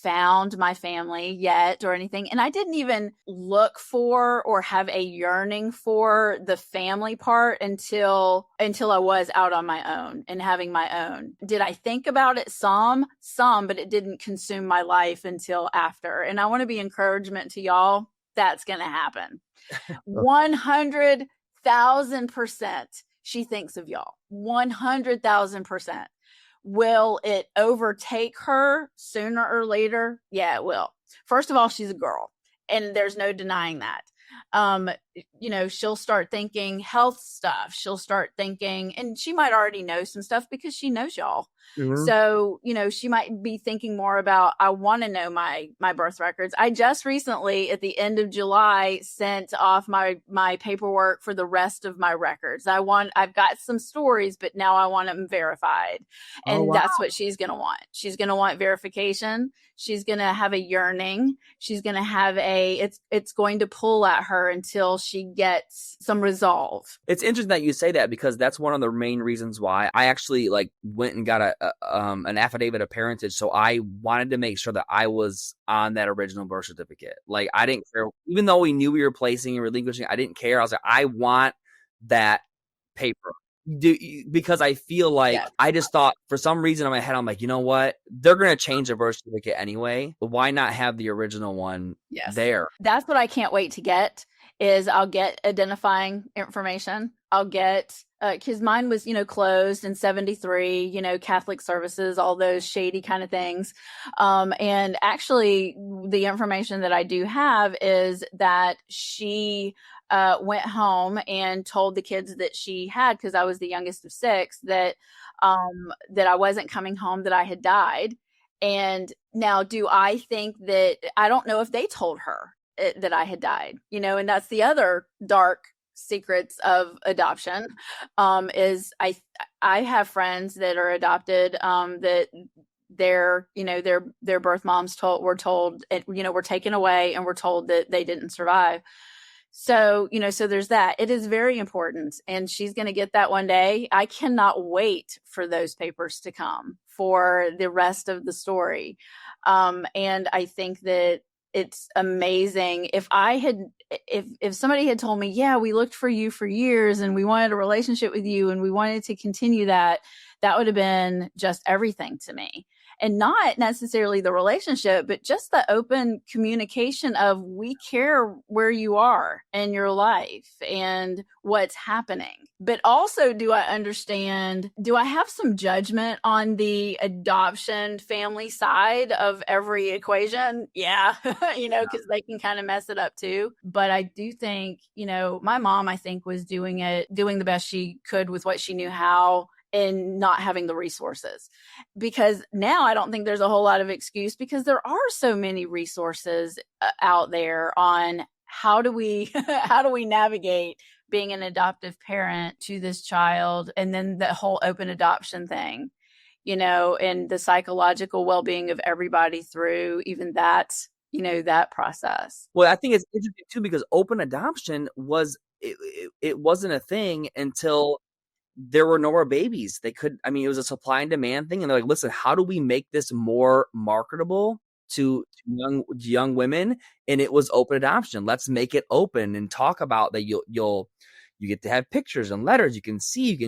found my family yet or anything. And I didn't even look for or have a yearning for the family part until I was out on my own and having my own. Did I think about it some, but it didn't consume my life until after. And I want to be encouragement to y'all. That's going to happen. 100,000% she thinks of y'all. 100,000%. Will it overtake her sooner or later? Yeah, it will. First of all, she's a girl, and there's no denying that. She'll start thinking health stuff. She'll start thinking, and she might already know some stuff because she knows y'all. Mm-hmm. So, she might be thinking more about, I want to know my birth records. I just recently, at the end of July, sent off my paperwork for the rest of my records. I've got some stories, but now I want them verified. And that's what she's going to want. She's going to want verification. She's going to have a yearning. She's going to have it's going to pull at her until she gets some resolve. It's interesting that you say that, because that's one of the main reasons why I actually went and got an affidavit of parentage. So I wanted to make sure that I was on that original birth certificate. I didn't care, even though we knew we were placing and relinquishing, I didn't care. I was like, I want that paper. Because I feel like I just thought, for some reason in my head, I'm like, you know what? They're going to change the birth certificate anyway. But why not have the original one there? That's what I can't wait to get. Is I'll get identifying information. I'll get, because mine was, closed in 73, Catholic services, all those shady kind of things. And actually the information that I do have is that she went home and told the kids that she had, because I was the youngest of 6, that I wasn't coming home, that I had died. And now, do I think that, I don't know if they told her that I had died, and that's the other dark secrets of adoption, is I have friends that are adopted, that their birth moms were told, were taken away and were told that they didn't survive. So, so there's that. It is very important, and she's going to get that one day. I cannot wait for those papers to come for the rest of the story. And I think that it's amazing. If somebody had told me, yeah, we looked for you for years and we wanted a relationship with you and we wanted to continue that would have been just everything to me. And not necessarily the relationship, but just the open communication of, we care where you are in your life and what's happening. But also, do I have some judgment on the adoption family side of every equation? Yeah, because they can kind of mess it up too. But I do think, my mom, I think, was doing the best she could with what she knew how, and not having the resources. Because now I don't think there's a whole lot of excuse, because there are so many resources out there on how do we navigate being an adoptive parent to this child, and then the whole open adoption thing, and the psychological well-being of everybody through even that, that process. Well, I think it's interesting too, because open adoption it wasn't a thing until there were no more babies. It was a supply and demand thing. And they're like, listen, how do we make this more marketable to young women? And it was open adoption. Let's make it open and talk about that. You get to have pictures and letters. You can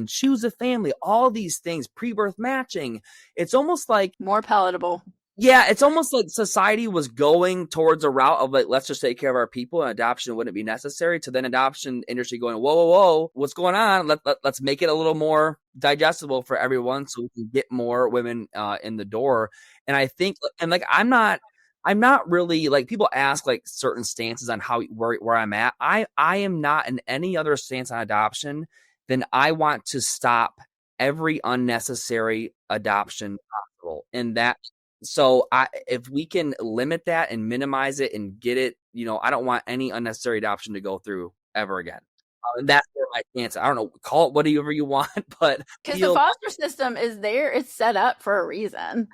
choose a family, all these things, pre-birth matching. It's almost like more palatable. Yeah, it's almost like society was going towards a route of let's just take care of our people and adoption wouldn't be necessary, to then adoption industry going, whoa, what's going on? Let's make it a little more digestible for everyone so we can get more women in the door. And I think, and I'm not I'm not really like, people ask like certain stances on where I'm at. I am not in any other stance on adoption than I want to stop every unnecessary adoption possible. And that, so if we can limit that and minimize it and get it, I don't want any unnecessary adoption to go through ever again. And that's where my stance. I don't know, call it whatever you want, but because the foster system is there, it's set up for a reason.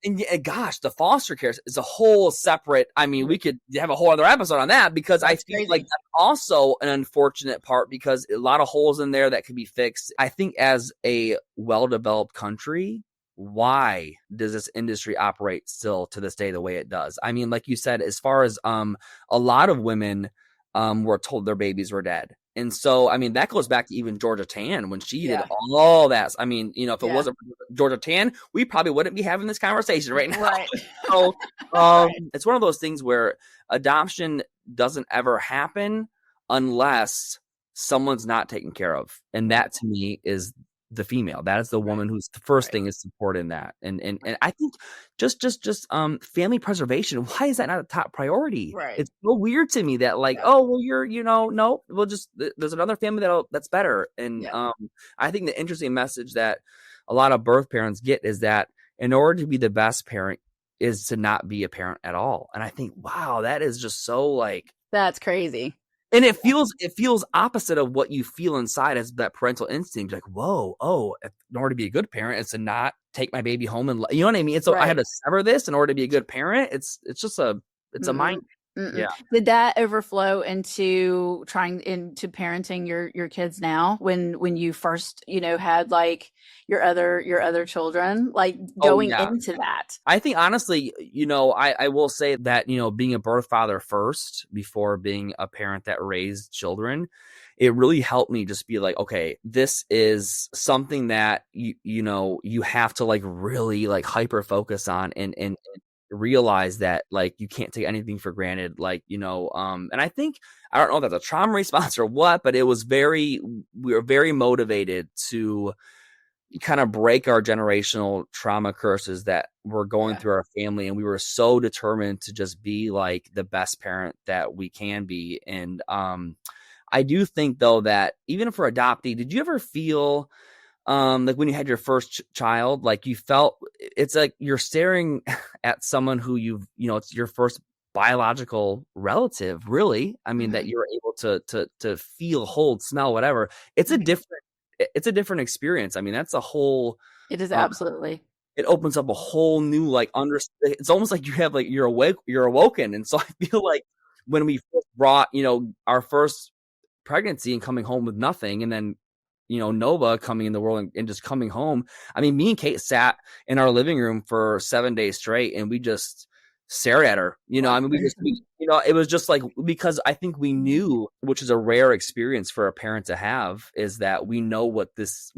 And gosh, the foster care is a whole separate. I mean, we could have a whole other episode on that, because I feel like that's also an unfortunate part, because a lot of holes in there that could be fixed. I think as a well-developed country, why does this industry operate still to this day the way it does? I mean, like you said, as far as a lot of women were told their babies were dead. And so, I mean, that goes back to even Georgia Tann when she did all that. I mean, if it wasn't Georgia Tann, we probably wouldn't be having this conversation right now. Right. So it's one of those things where adoption doesn't ever happen unless someone's not taken care of. And that to me is the female. That is the woman who's the first thing is support in that. And I think just family preservation, why is that not a top priority? Right. It's so weird to me that oh, well, you're, no, we'll just, there's another family that's better. And I think the interesting message that a lot of birth parents get is that in order to be the best parent is to not be a parent at all. And I think, wow, that is just so that's crazy. And it feels opposite of what you feel inside as that parental instinct. Like, whoa, in order to be a good parent, it's to not take my baby home and, you know what I mean? So I had to sever this in order to be a good parent. It's just a mind. Mm-mm. Yeah. Did that overflow into parenting your kids now when you first, had your other children, going into that? I think honestly, I will say that, being a birth father first before being a parent that raised children, it really helped me just be like, okay, this is something that you have to really hyper focus on and realize that you can't take anything for granted. And I think, I don't know if that's a trauma response or what, but we were very motivated to kind of break our generational trauma curses that were going through our family. And we were so determined to just be the best parent that we can be. And I do think though that even for adoptee, did you ever feel when you had your first child, you felt it's like you're staring at someone who it's your first biological relative, really? I mean, that you're able to feel, hold, smell, whatever. It's a different experience. I mean, that's a whole. It is absolutely. It opens up a whole new it's almost like you have you're awoken. And so I feel like when we first brought our first pregnancy and coming home with nothing, and then Nova coming in the world and just coming home. I mean, me and Kate sat in our living room for 7 days straight and we just stared at her. I mean, it was just because I think we knew, which is a rare experience for a parent to have, is that we know what it's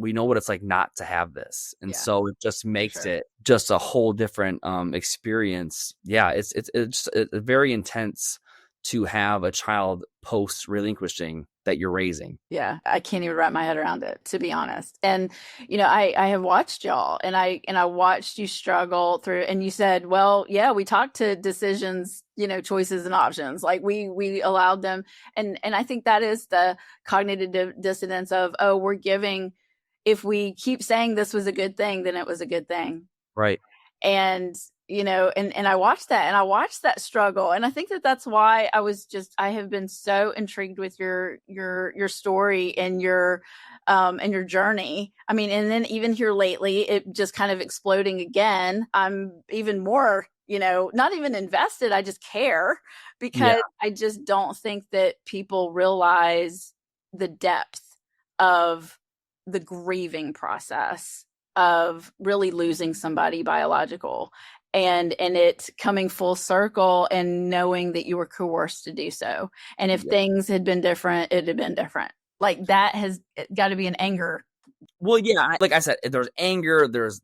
like not to have this. And so it just makes it just a whole different experience. Yeah. It's very intense to have a child post-relinquishing that you're raising. Yeah, I can't even wrap my head around it, to be honest. And I have watched y'all, and I watched you struggle through. And you said, well, yeah, we talked to decisions, choices and options. We allowed them, and I think that is the cognitive dissonance of, oh, we're giving. If we keep saying this was a good thing, then it was a good thing, right? And and I watched that, and I watched that struggle. And I think that's why I have been so intrigued with your story and your journey. I mean, and then even here lately, it just kind of exploding again. I'm even more, not even invested. I just care because I just don't think that people realize the depth of the grieving process of really losing somebody biological. And it coming full circle and knowing that you were coerced to do so. And if things had been different, it had been different. That has got to be an anger. Well, yeah, like I said, there's anger, there's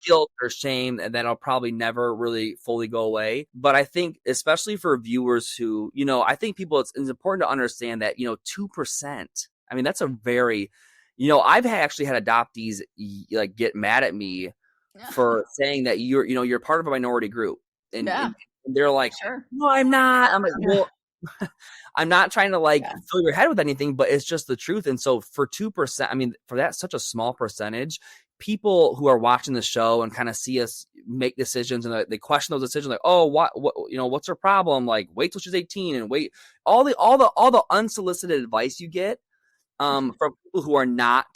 guilt, there's shame, and that'll probably never really fully go away. But I think, especially for viewers who, I think it's important to understand that, 2%, I mean, that's a very, I've actually had adoptees get mad at me for saying that you're part of a minority group. Yeah, and they're like, sure. no, I'm not. I'm like, Yeah. well, I'm not trying to like Yeah. fill your head with anything, but it's just the truth. And so for 2%, I mean, for that such a small percentage, people who are watching the show and kind of see us make decisions and they question those decisions, like, oh, what, what's her problem? Like, wait till she's 18 and wait, all the unsolicited advice you get from people who are not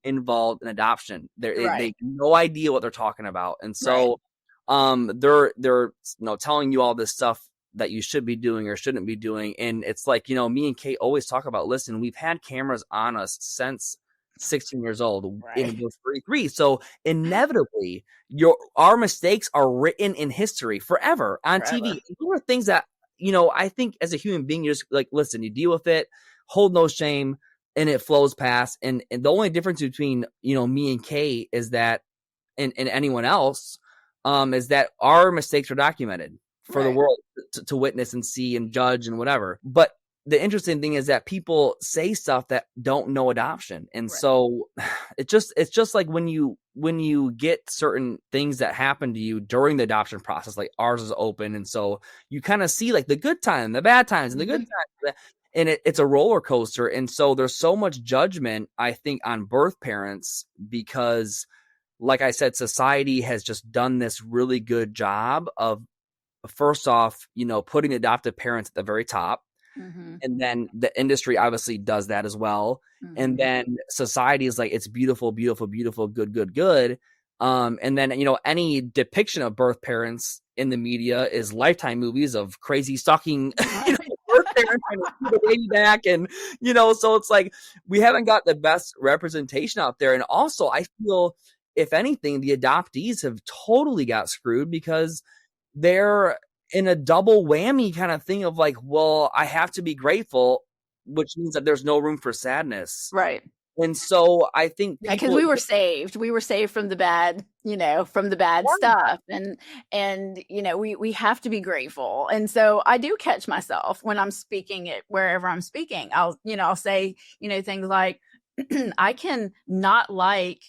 involved in adoption. They have no idea what they're talking about. And so they're telling you all this stuff that you should be doing or shouldn't be doing. And it's like, me and Kate always talk about, listen, we've had cameras on us since 16 years old and we're 33. So inevitably our mistakes are written in history forever on TV. And those are things that, I think as a human being, you're just like, listen, you deal with it, hold no shame, and it flows past. And the only difference between, me and Kate is that, and anyone else, is that our mistakes are documented for the world to witness and see and judge and whatever. But the interesting thing is that people say stuff that don't know adoption. And so it's just like when you get certain things that happen to you during the adoption process, like ours is open. And so you kind of see like the good times, the bad times, and the good times. And it's a roller coaster. And so there's so much judgment, I think, on birth parents because, like I said, society has just done this really good job of, first off, putting adoptive parents at the very top. And then the industry obviously does that as well. And then society is like, it's beautiful, beautiful, beautiful, good, good, good. And then, any depiction of birth parents in the media is Lifetime movies of crazy stalking birth parents trying to see the baby back. And, so it's like, we haven't got the best representation out there. And also I feel, if anything, the adoptees have totally got screwed because they're in a double whammy kind of thing of like, well, I have to be grateful, which means that there's no room for sadness. Right. And so I think because we were saved from the bad, from the bad stuff. And, we have to be grateful. And so I do catch myself when I'm speaking it wherever I'm speaking. I'll say, things like, I can not like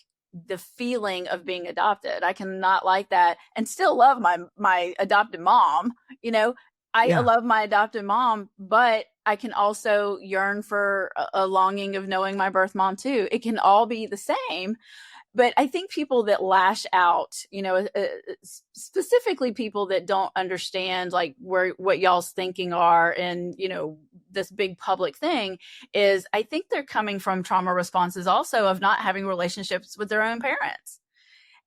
the feeling of being adopted. I cannot like that and still love my adopted mom. I love my adopted mom, but I can also yearn for a longing of knowing my birth mom too. It can all be the same. But I think people that lash out, specifically people that don't understand like what y'all's thinking are and, this big public thing is, I think they're coming from trauma responses also of not having relationships with their own parents.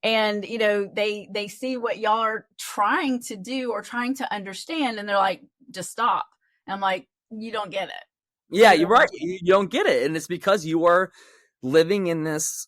And, they see what y'all are trying to do or trying to understand. And they're like, just stop. And I'm like, you don't get it. Yeah, you're right. You don't get it. And it's because you are living in this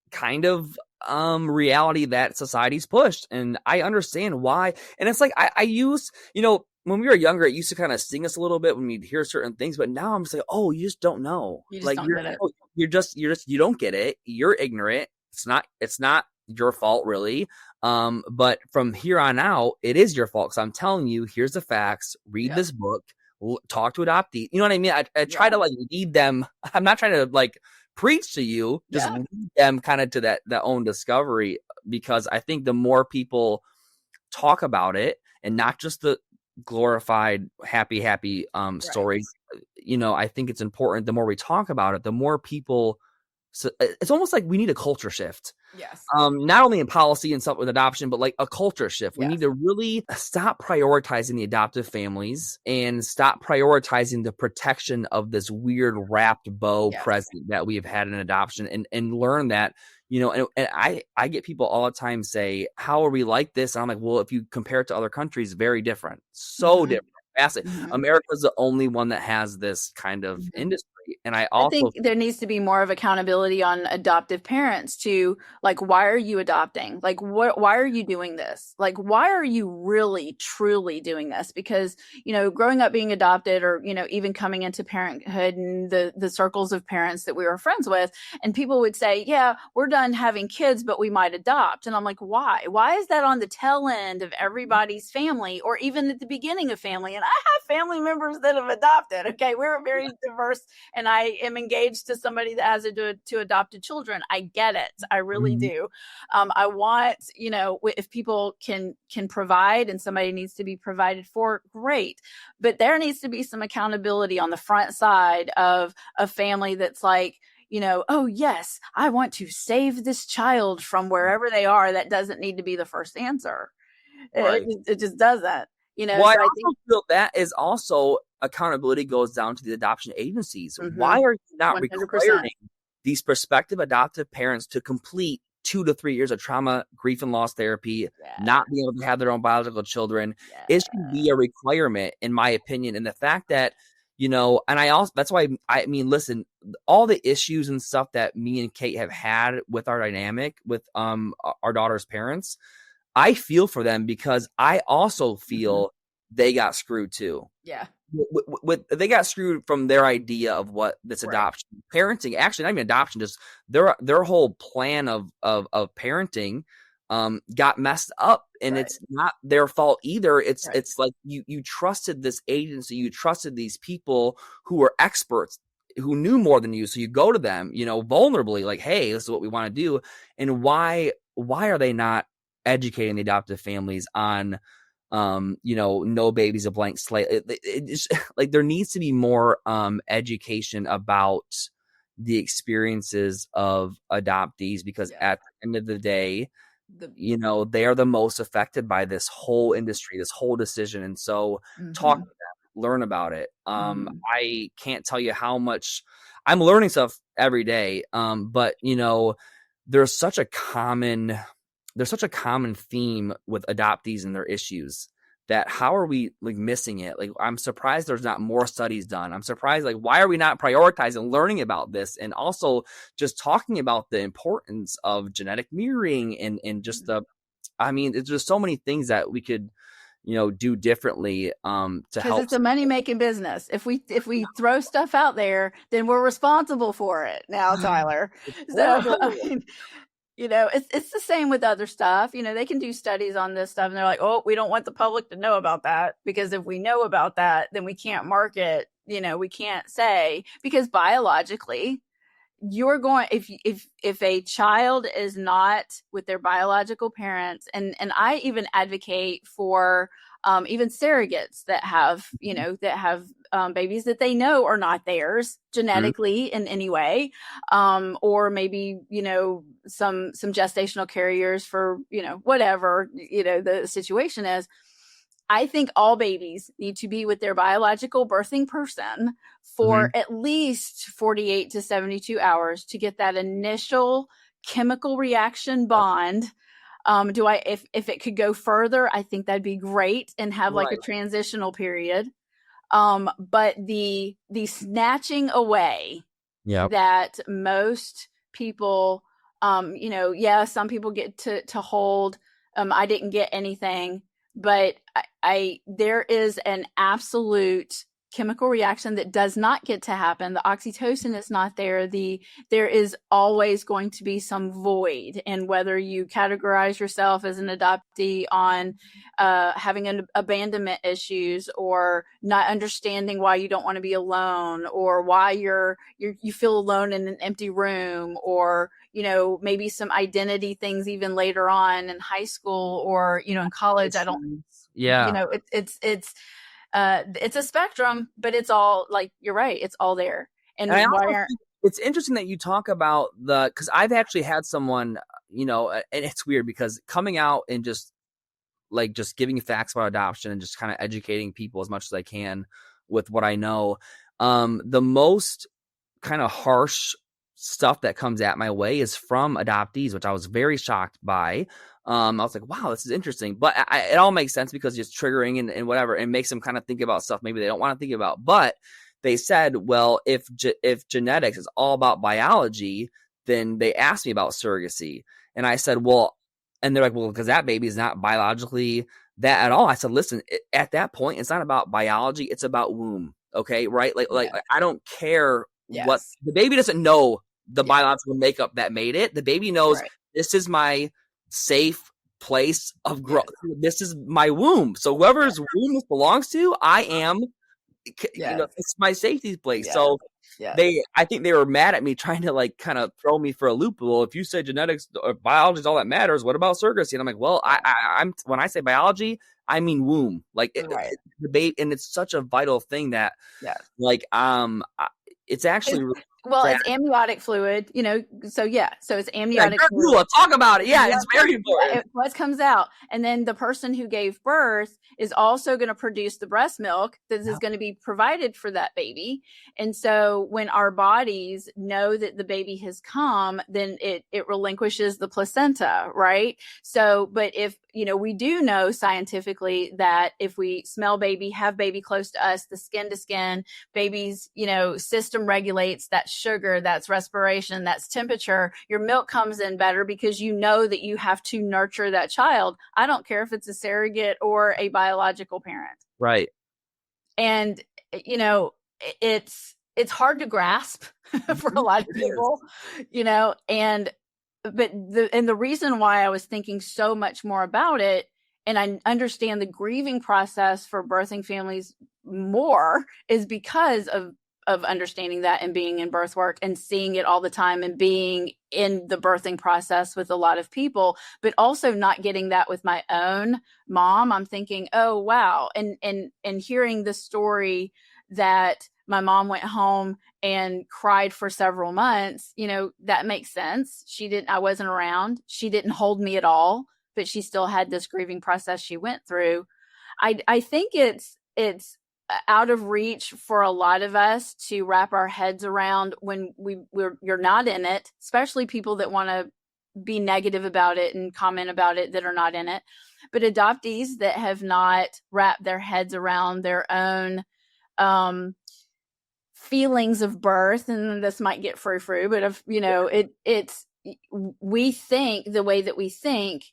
kind of reality that society's pushed. And I understand why. And it's like, I use, when we were younger, it used to kind of sting us a little bit when we'd hear certain things. But now I'm just like, oh, you just don't know. You just don't get it. You don't get it. You're ignorant. It's not your fault really. But from here on out, it is your fault. Because I'm telling you, here's the facts. Read this book. Talk to adoptee. You know what I mean? I try to like lead them. I'm not trying to like preach to you, just lead them kind of to that own discovery, because I think the more people talk about it and not just the glorified happy stories, I think it's important. The more we talk about it, the more people. So it's almost like we need a culture shift. Yes. Not only in policy and stuff with adoption, but like a culture shift. We need to really stop prioritizing the adoptive families and stop prioritizing the protection of this weird wrapped bow present that we have had in adoption, and learn that, and I get people all the time say, how are we like this? And I'm like, well, if you compare it to other countries, very different. So different. America's the only one that has this kind of industry. And I think there needs to be more of accountability on adoptive parents to like, why are you adopting? Like, why are you doing this? Like, why are you really, truly doing this? Because, growing up being adopted or, even coming into parenthood and the circles of parents that we were friends with, and people would say, yeah, we're done having kids, but we might adopt. And I'm like, why? Why is that on the tail end of everybody's family or even at the beginning of family? And I have family members that have adopted. Okay. We're a very diverse and I am engaged to somebody that has two adopted children. I get it. I really do. I want, if people can provide and somebody needs to be provided for, great. But there needs to be some accountability on the front side of a family that's like, oh yes, I want to save this child from wherever they are. That doesn't need to be the first answer. Right. It just doesn't. Well, I also feel that is also accountability goes down to the adoption agencies. Why are you not 100%. Requiring these prospective adoptive parents to complete 2 to 3 years of trauma, grief, and loss therapy, not being able to have their own biological children? It should be a requirement, in my opinion. And the fact that, and I also, that's why, listen, all the issues and stuff that me and Kate have had with our dynamic with our daughter's parents, I feel for them because I also feel they got screwed too. Yeah. They got screwed from their idea of what this adoption, parenting, actually not even adoption, just their whole plan of parenting got messed up, and it's not their fault either. It's like you trusted this agency, you trusted these people who were experts, who knew more than you. So you go to them, vulnerably, like, hey, this is what we want to do. And why are they not educating the adoptive families on, no baby's a blank slate? It just, like, there needs to be more education about the experiences of adoptees, because at the end of the day, they are the most affected by this whole industry, this whole decision. And so talk to them, learn about it. I can't tell you how much I'm learning stuff every day. But there's such a common theme with adoptees and their issues, that how are we missing it? Like, I'm surprised there's not more studies done. I'm surprised, why are we not prioritizing learning about this, and also just talking about the importance of genetic mirroring and just there's just so many things that we could, do differently to help. Because it's a money-making business. If we throw stuff out there, then we're responsible for it now, Tyler. It's the same with other stuff. They can do studies on this stuff, and they're like, oh, we don't want the public to know about that, because if we know about that, then we can't market. We can't say, because biologically, you're going, if a child is not with their biological parents, and I even advocate for even surrogates that have babies that they know are not theirs genetically in any way, or maybe some gestational carriers for whatever the situation is. I think all babies need to be with their biological birthing person for at least 48 to 72 hours to get that initial chemical reaction bond. If it could go further, I think that'd be great, and have a transitional period. But the snatching away that most people, some people get to hold. I didn't get anything, but there is an absolute chemical reaction that does not get to happen. The oxytocin is not there. There is always going to be some void. And whether you categorize yourself as an adoptee on having an abandonment issues, or not understanding why you don't want to be alone, or why you feel alone in an empty room, or maybe some identity things even later on in high school, or in college. It's a spectrum, but it's all, you're right, it's all there. And it's interesting that you talk about because I've actually had someone, and it's weird, because coming out and just giving facts about adoption and just kind of educating people as much as I can with what I know, the most kind of harsh stuff that comes at my way is from adoptees, which I was very shocked by. I was like, wow, this is interesting. But it all makes sense, because it's triggering and whatever, and makes them kind of think about stuff maybe they don't want to think about. But they said, well, if genetics is all about biology, then they asked me about surrogacy. And I said, well, and they're like, well, because that baby is not biologically that at all. I said, listen, at that point, it's not about biology. It's about womb. Okay. Right. Like I don't care what the baby doesn't know, the biological makeup that made it. The baby knows this is my safe place of growth. This is my womb. So whoever's womb this belongs to, I am Yes. it's my safety place. Yes. So Yes. I think they were mad at me trying to like kind of throw me for a loop. Well, if you say genetics or biology is all that matters, what about surrogacy? And I'm like, well, I'm when I say biology, I mean womb, like Right. the baby, and it's such a vital thing that Yes. like it's actually Well, sad. it's amniotic fluid, so yeah, so it's Yeah, amniotic fluid. Tyler, talk about it. Yeah, it's very important. Yeah, what comes out, and then the person who gave birth is also going to produce the breast milk that is going to be provided for that baby. And so when our bodies know that the baby has come, then it relinquishes the placenta, right? So, but if we do know scientifically that if we smell baby, have baby close to us, the skin to skin, baby's system regulates that sugar, that's respiration, that's temperature, your milk comes in better because you know that you have to nurture that child. I don't care if it's a surrogate or a biological parent. Right. And it's hard to grasp for a lot of people, and the reason why I was thinking so much more about it, and I understand the grieving process for birthing families more, is because of understanding that and being in birth work and seeing it all the time and being in the birthing process with a lot of people, but also not getting that with my own mom. I'm thinking, oh, wow. And hearing the story that my mom went home and cried for several months, that makes sense. I wasn't around. She didn't hold me at all, but she still had this grieving process she went through. I think it's out of reach for a lot of us to wrap our heads around when you're not in it, especially people that want to be negative about it and comment about it that are not in it. But adoptees that have not wrapped their heads around their own feelings of birth, and this might get frou-frou, but we think the way that we think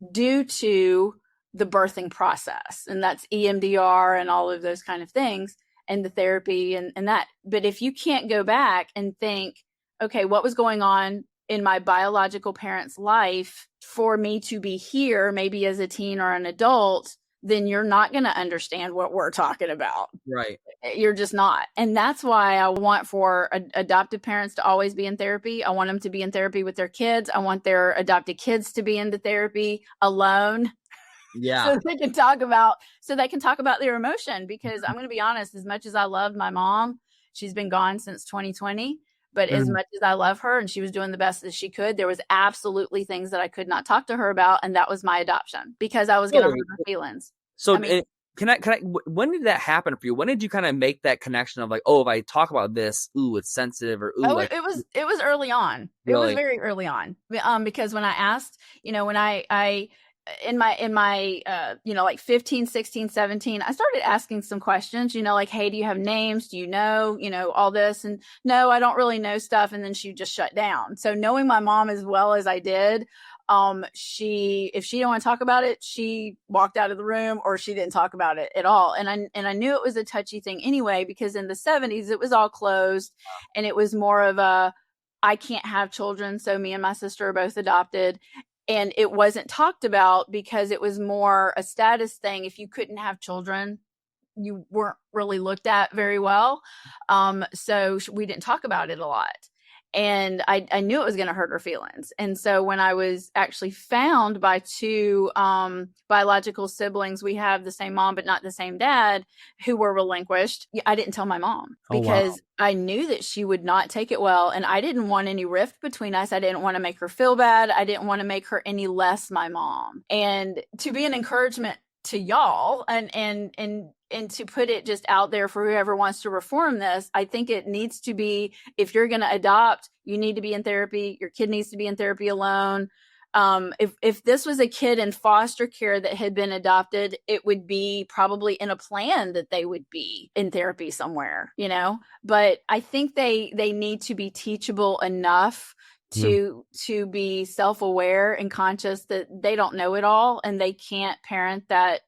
due to the birthing process, and that's EMDR and all of those kind of things and the therapy and that. But if you can't go back and think, okay, what was going on in my biological parent's life for me to be here, maybe as a teen or an adult, then you're not going to understand what we're talking about. Right. You're just not. And that's why I want for adoptive parents to always be in therapy. I want them to be in therapy with their kids. I want their adopted kids to be in the therapy alone. Yeah. So they can talk about their emotion, because I'm going to be honest, as much as I loved my mom, she's been gone since 2020, but as much as I love her and she was doing the best that she could, there was absolutely things that I could not talk to her about. And that was my adoption, because I was going to hurt her feelings. So can I, when did that happen for you? When did you kind of make that connection of like, oh, if I talk about this, ooh, it's sensitive, or ooh, it was early on. Really? It was very early on. Because when I asked, when I in my like 15, 16, 17, I started asking some questions, like, hey, do you have names? Do you know, all this? And no, I don't really know stuff. And then she just shut down. So knowing my mom as well as I did, if she didn't want to talk about it, she walked out of the room, or she didn't talk about it at all. And I knew it was a touchy thing anyway, because in the 70s, it was all closed, and it was more of I can't have children. So me and my sister are both adopted. And it wasn't talked about because it was more a status thing. If you couldn't have children, you weren't really looked at very well. So we didn't talk about it a lot. And I knew it was going to hurt her feelings. And so when I was actually found by two biological siblings, we have the same mom, but not the same dad, who were relinquished, I didn't tell my mom, because I knew that she would not take it well. And I didn't want any rift between us. I didn't want to make her feel bad. I didn't want to make her any less my mom. And to be an encouragement to y'all and to put it just out there for whoever wants to reform this, I think it needs to be, if you're going to adopt, you need to be in therapy. Your kid needs to be in therapy alone. If this was a kid in foster care that had been adopted, it would be probably in a plan that they would be in therapy somewhere, but I think they need to be teachable enough to be self-aware and conscious that they don't know it all, and they can't parent that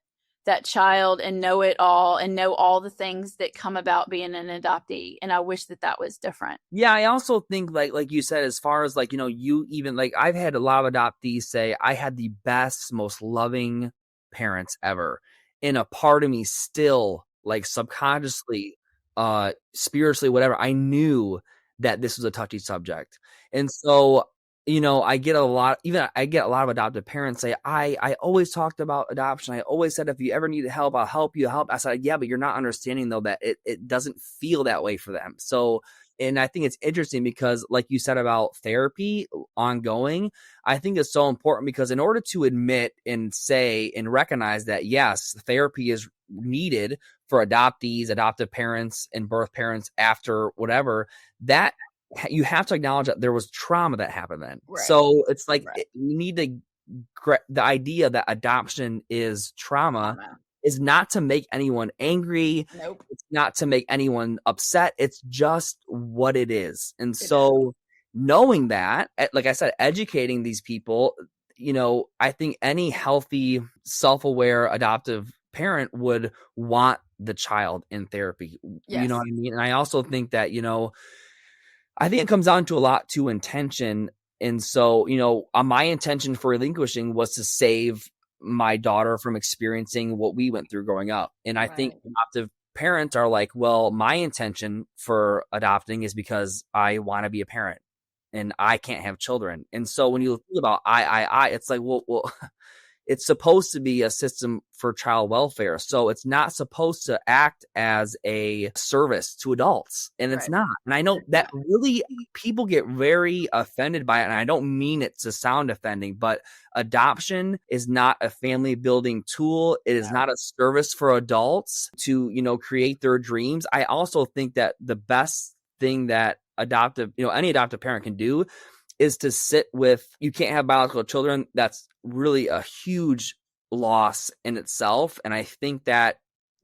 child and know it all and know all the things that come about being an adoptee. And I wish that was different. Yeah, I also think like you said, as far as like, you even like, I've had a lot of adoptees say I had the best, most loving parents ever. And a part of me still like subconsciously spiritually, whatever, I knew that this was a touchy subject. And so, I get a lot of adoptive parents say, I always talked about adoption. I always said, if you ever need help, I'll help you. I said, yeah, but you're not understanding though, that it doesn't feel that way for them. So, and I think it's interesting because, like you said about therapy ongoing, I think it's so important because in order to admit and say and recognize that, yes, therapy is needed for adoptees, adoptive parents, and birth parents after whatever, that you have to acknowledge that there was trauma that happened then. Right. So it's like we need to the idea that adoption is trauma is not to make anyone angry. Nope. It's not to make anyone upset. It's just what it is. And so knowing that, like I said, educating these people, I think any healthy, self-aware adoptive parent would want the child in therapy. Yes. You know what I mean? And I also think that, I think it comes down to a lot to intention. And so, my intention for relinquishing was to save my daughter from experiencing what we went through growing up. And I think adoptive parents are like, well, my intention for adopting is because I want to be a parent and I can't have children. And so when you think about it's like, well, it's supposed to be a system for child welfare. So it's not supposed to act as a service to adults. And it's not. And I know that really people get very offended by it. And I don't mean it to sound offending, but adoption is not a family building tool. It is not a service for adults to, create their dreams. I also think that the best thing that any adoptive parent can do is to sit with, you can't have biological children. That's really a huge loss in itself. And I think that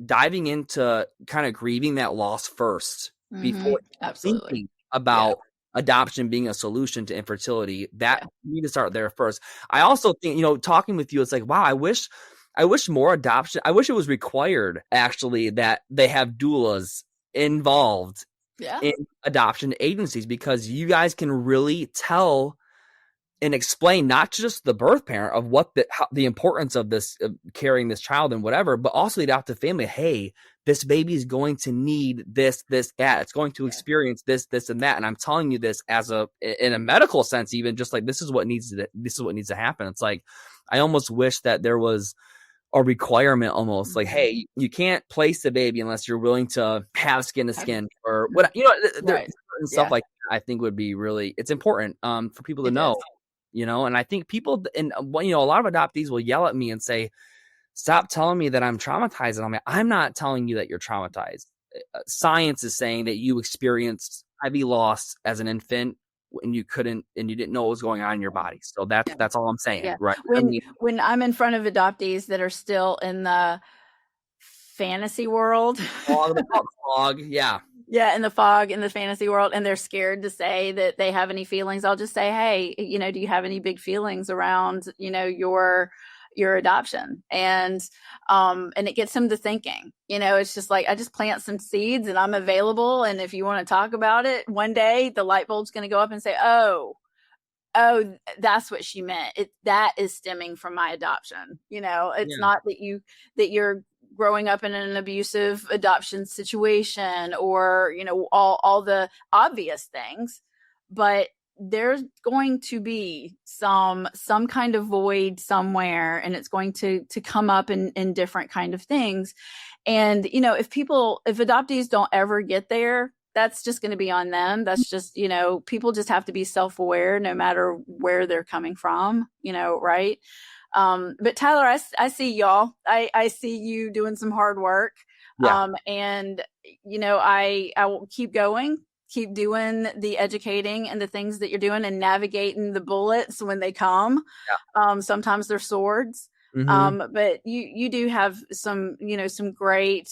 diving into kind of grieving that loss first before thinking about adoption being a solution to infertility, that you need to start there first. I also think, talking with you, it's like, wow, I wish more adoption. I wish it was required actually that they have doulas involved in adoption agencies, because you guys can really tell and explain not just the birth parent of what the importance of this, of carrying this child and whatever, but also the adoptive family. Hey, this baby is going to need this, that. It's going to experience this, and that. And I'm telling you this in a medical sense, even just like, this is what needs to happen. It's like, I almost wish that there was a requirement almost like, hey, you can't place the baby unless you're willing to have skin to skin or what, stuff like that. I think would be really, it's important for people to know, and I think people, and a lot of adoptees will yell at me and say, stop telling me that I'm traumatized. And I'm not telling you that you're traumatized. Science is saying that you experienced heavy loss as an infant and you didn't know what was going on in your body. So that's all I'm saying. Right. When I'm in front of adoptees that are still in the fantasy world, fog. Yeah. Yeah. In the fog, in the fantasy world. And they're scared to say that they have any feelings. I'll just say, hey, do you have any big feelings around, your adoption? And it gets them to thinking, it's just like, I just plant some seeds and I'm available. And if you want to talk about it, one day the light bulb's going to go up and say, oh, that's what she meant. That is stemming from my adoption. It's not that you're growing up in an abusive adoption situation or, all the obvious things, but there's going to be some kind of void somewhere, and it's going to come up in different kind of things. And, if adoptees don't ever get there, that's just going to be on them. That's just, people just have to be self-aware no matter where they're coming from, right? But Tyler, I see y'all. I see you doing some hard work. And, I will keep going. Keep doing the educating and the things that you're doing and navigating the bullets when they come. Sometimes they're swords. But you do have some great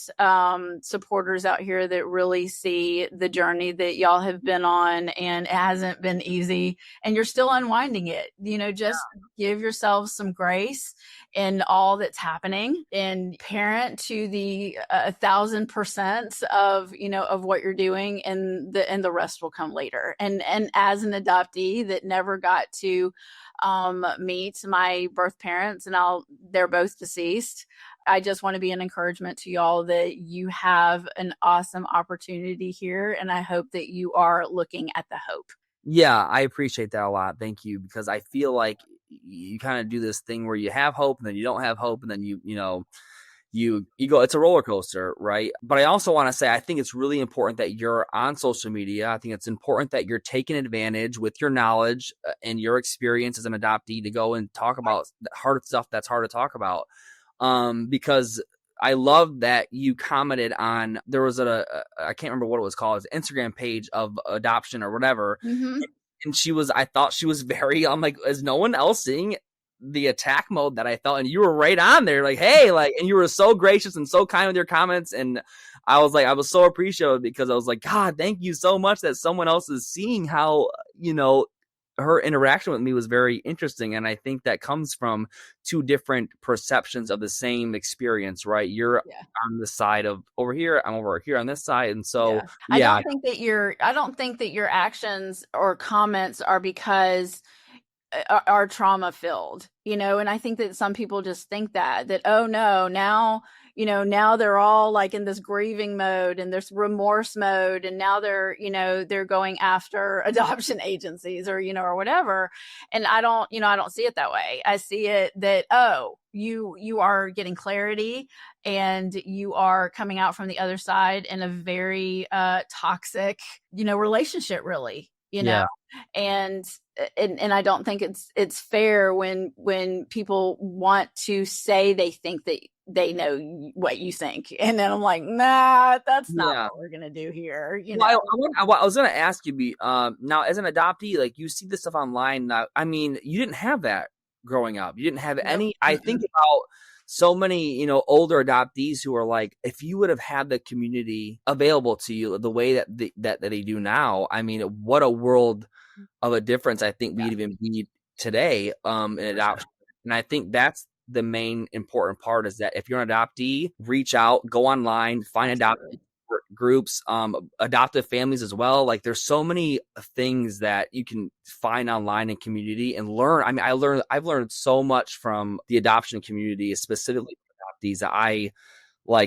supporters out here that really see the journey that y'all have been on, and it hasn't been easy, and you're still unwinding it. Just give yourself some grace in all that's happening, and parent to the 1,000% of what you're doing, and the rest will come later. And as an adoptee that never got to meet my birth parents, and they're both deceased. I just want to be an encouragement to y'all that you have an awesome opportunity here. And I hope that you are looking at the hope. Yeah, I appreciate that a lot. Thank you. Because I feel like you kind of do this thing where you have hope and then you don't have hope. And then you go, it's a roller coaster, right? But I also want to say, I think it's really important that you're on social media. I think it's important that you're taking advantage with your knowledge and your experience as an adoptee to go and talk about hard stuff that's hard to talk about. Because I love that you commented on, there was I can't remember what it was called, it was an Instagram page of adoption or whatever. Mm-hmm. And I thought she was very, I'm like, is no one else seeing the attack mode that I felt? And you were right on there, like, hey, like, and you were so gracious and so kind with your comments. And I was so appreciative, because I was like, God, thank you so much that someone else is seeing how, her interaction with me was very interesting. And I think that comes from two different perceptions of the same experience, right? You're on the side of over here, I'm over here on this side. And so, I don't think that your actions or comments are because are trauma filled, and I think that some people just think that, oh no, now they're all like in this grieving mode and this remorse mode. And now they're going after adoption agencies or whatever. And I don't see it that way. I see it that, oh, you are getting clarity and you are coming out from the other side in a very toxic, relationship, really, and I don't think it's fair when people want to say they think that they know what you think. And then I'm like, nah, that's not what we're going to do here. Well, I was going to ask you, now as an adoptee, like, you see this stuff online now. I mean, you didn't have that growing up. You didn't have any, I think about so many, older adoptees who are like, if you would have had the community available to you the way that they do now, I mean, what a world of a difference I think we'd even be today in adoption. And I think that's the main important part, is that if you're an adoptee, reach out, go online, find adoptive groups, adoptive families as well. Like, there's so many things that you can find online in community and learn. I mean, I've learned so much from the adoption community, specifically adoptees, that I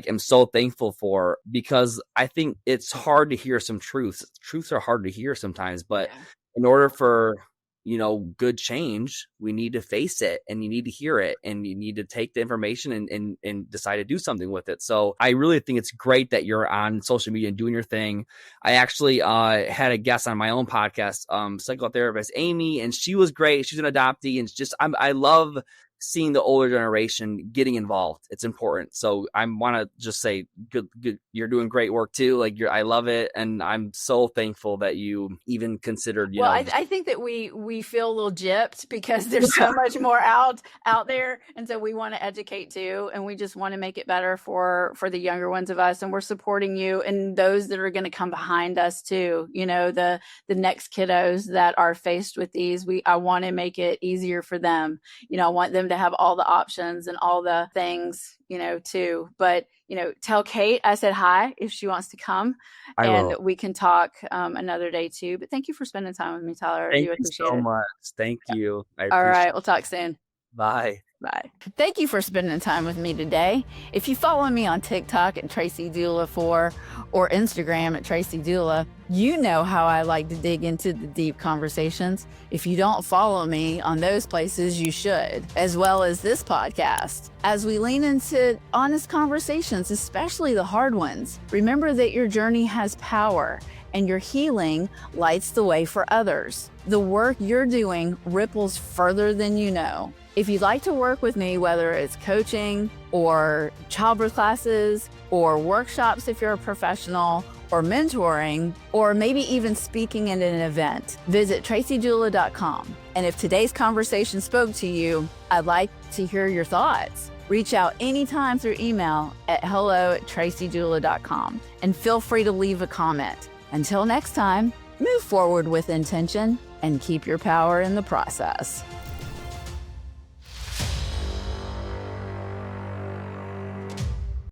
am so thankful for, because I think it's hard to hear some truths. Truths are hard to hear sometimes, but in order for good change, we need to face it, and you need to hear it, and you need to take the information and decide to do something with it. So I really think it's great that you're on social media and doing your thing. I actually had a guest on my own podcast, psychotherapist Amy, and she was great. She's an adoptee, and I love seeing the older generation getting involved. It's important. So I want to just say, good, you're doing great work too. I love it. And I'm so thankful that you even considered, I think that we feel a little gypped because there's so much more out there. And so we want to educate too. And we just want to make it better for the younger ones of us. And we're supporting you and those that are going to come behind us too. The next kiddos that are faced with these, I want to make it easier for them. I want them to have all the options and all the things, too. But, tell Kate I said hi if she wants to come, and we can talk another day too. But thank you for spending time with me, Tyler. Thank you so much. Thank you. All right. We'll talk soon. Bye. Bye. Thank you for spending time with me today. If you follow me on TikTok at TraciDoula4 or Instagram at TraciDoula, you know how I like to dig into the deep conversations. If you don't follow me on those places, you should, as well as this podcast. As we lean into honest conversations, especially the hard ones, remember that your journey has power and your healing lights the way for others. The work you're doing ripples further than you know. If you'd like to work with me, whether it's coaching or childbirth classes or workshops if you're a professional, or mentoring, or maybe even speaking at an event, visit TraciDoula.com. And if today's conversation spoke to you, I'd like to hear your thoughts. Reach out anytime through email at hello@TraciDoula.com and feel free to leave a comment. Until next time, move forward with intention and keep your power in the process.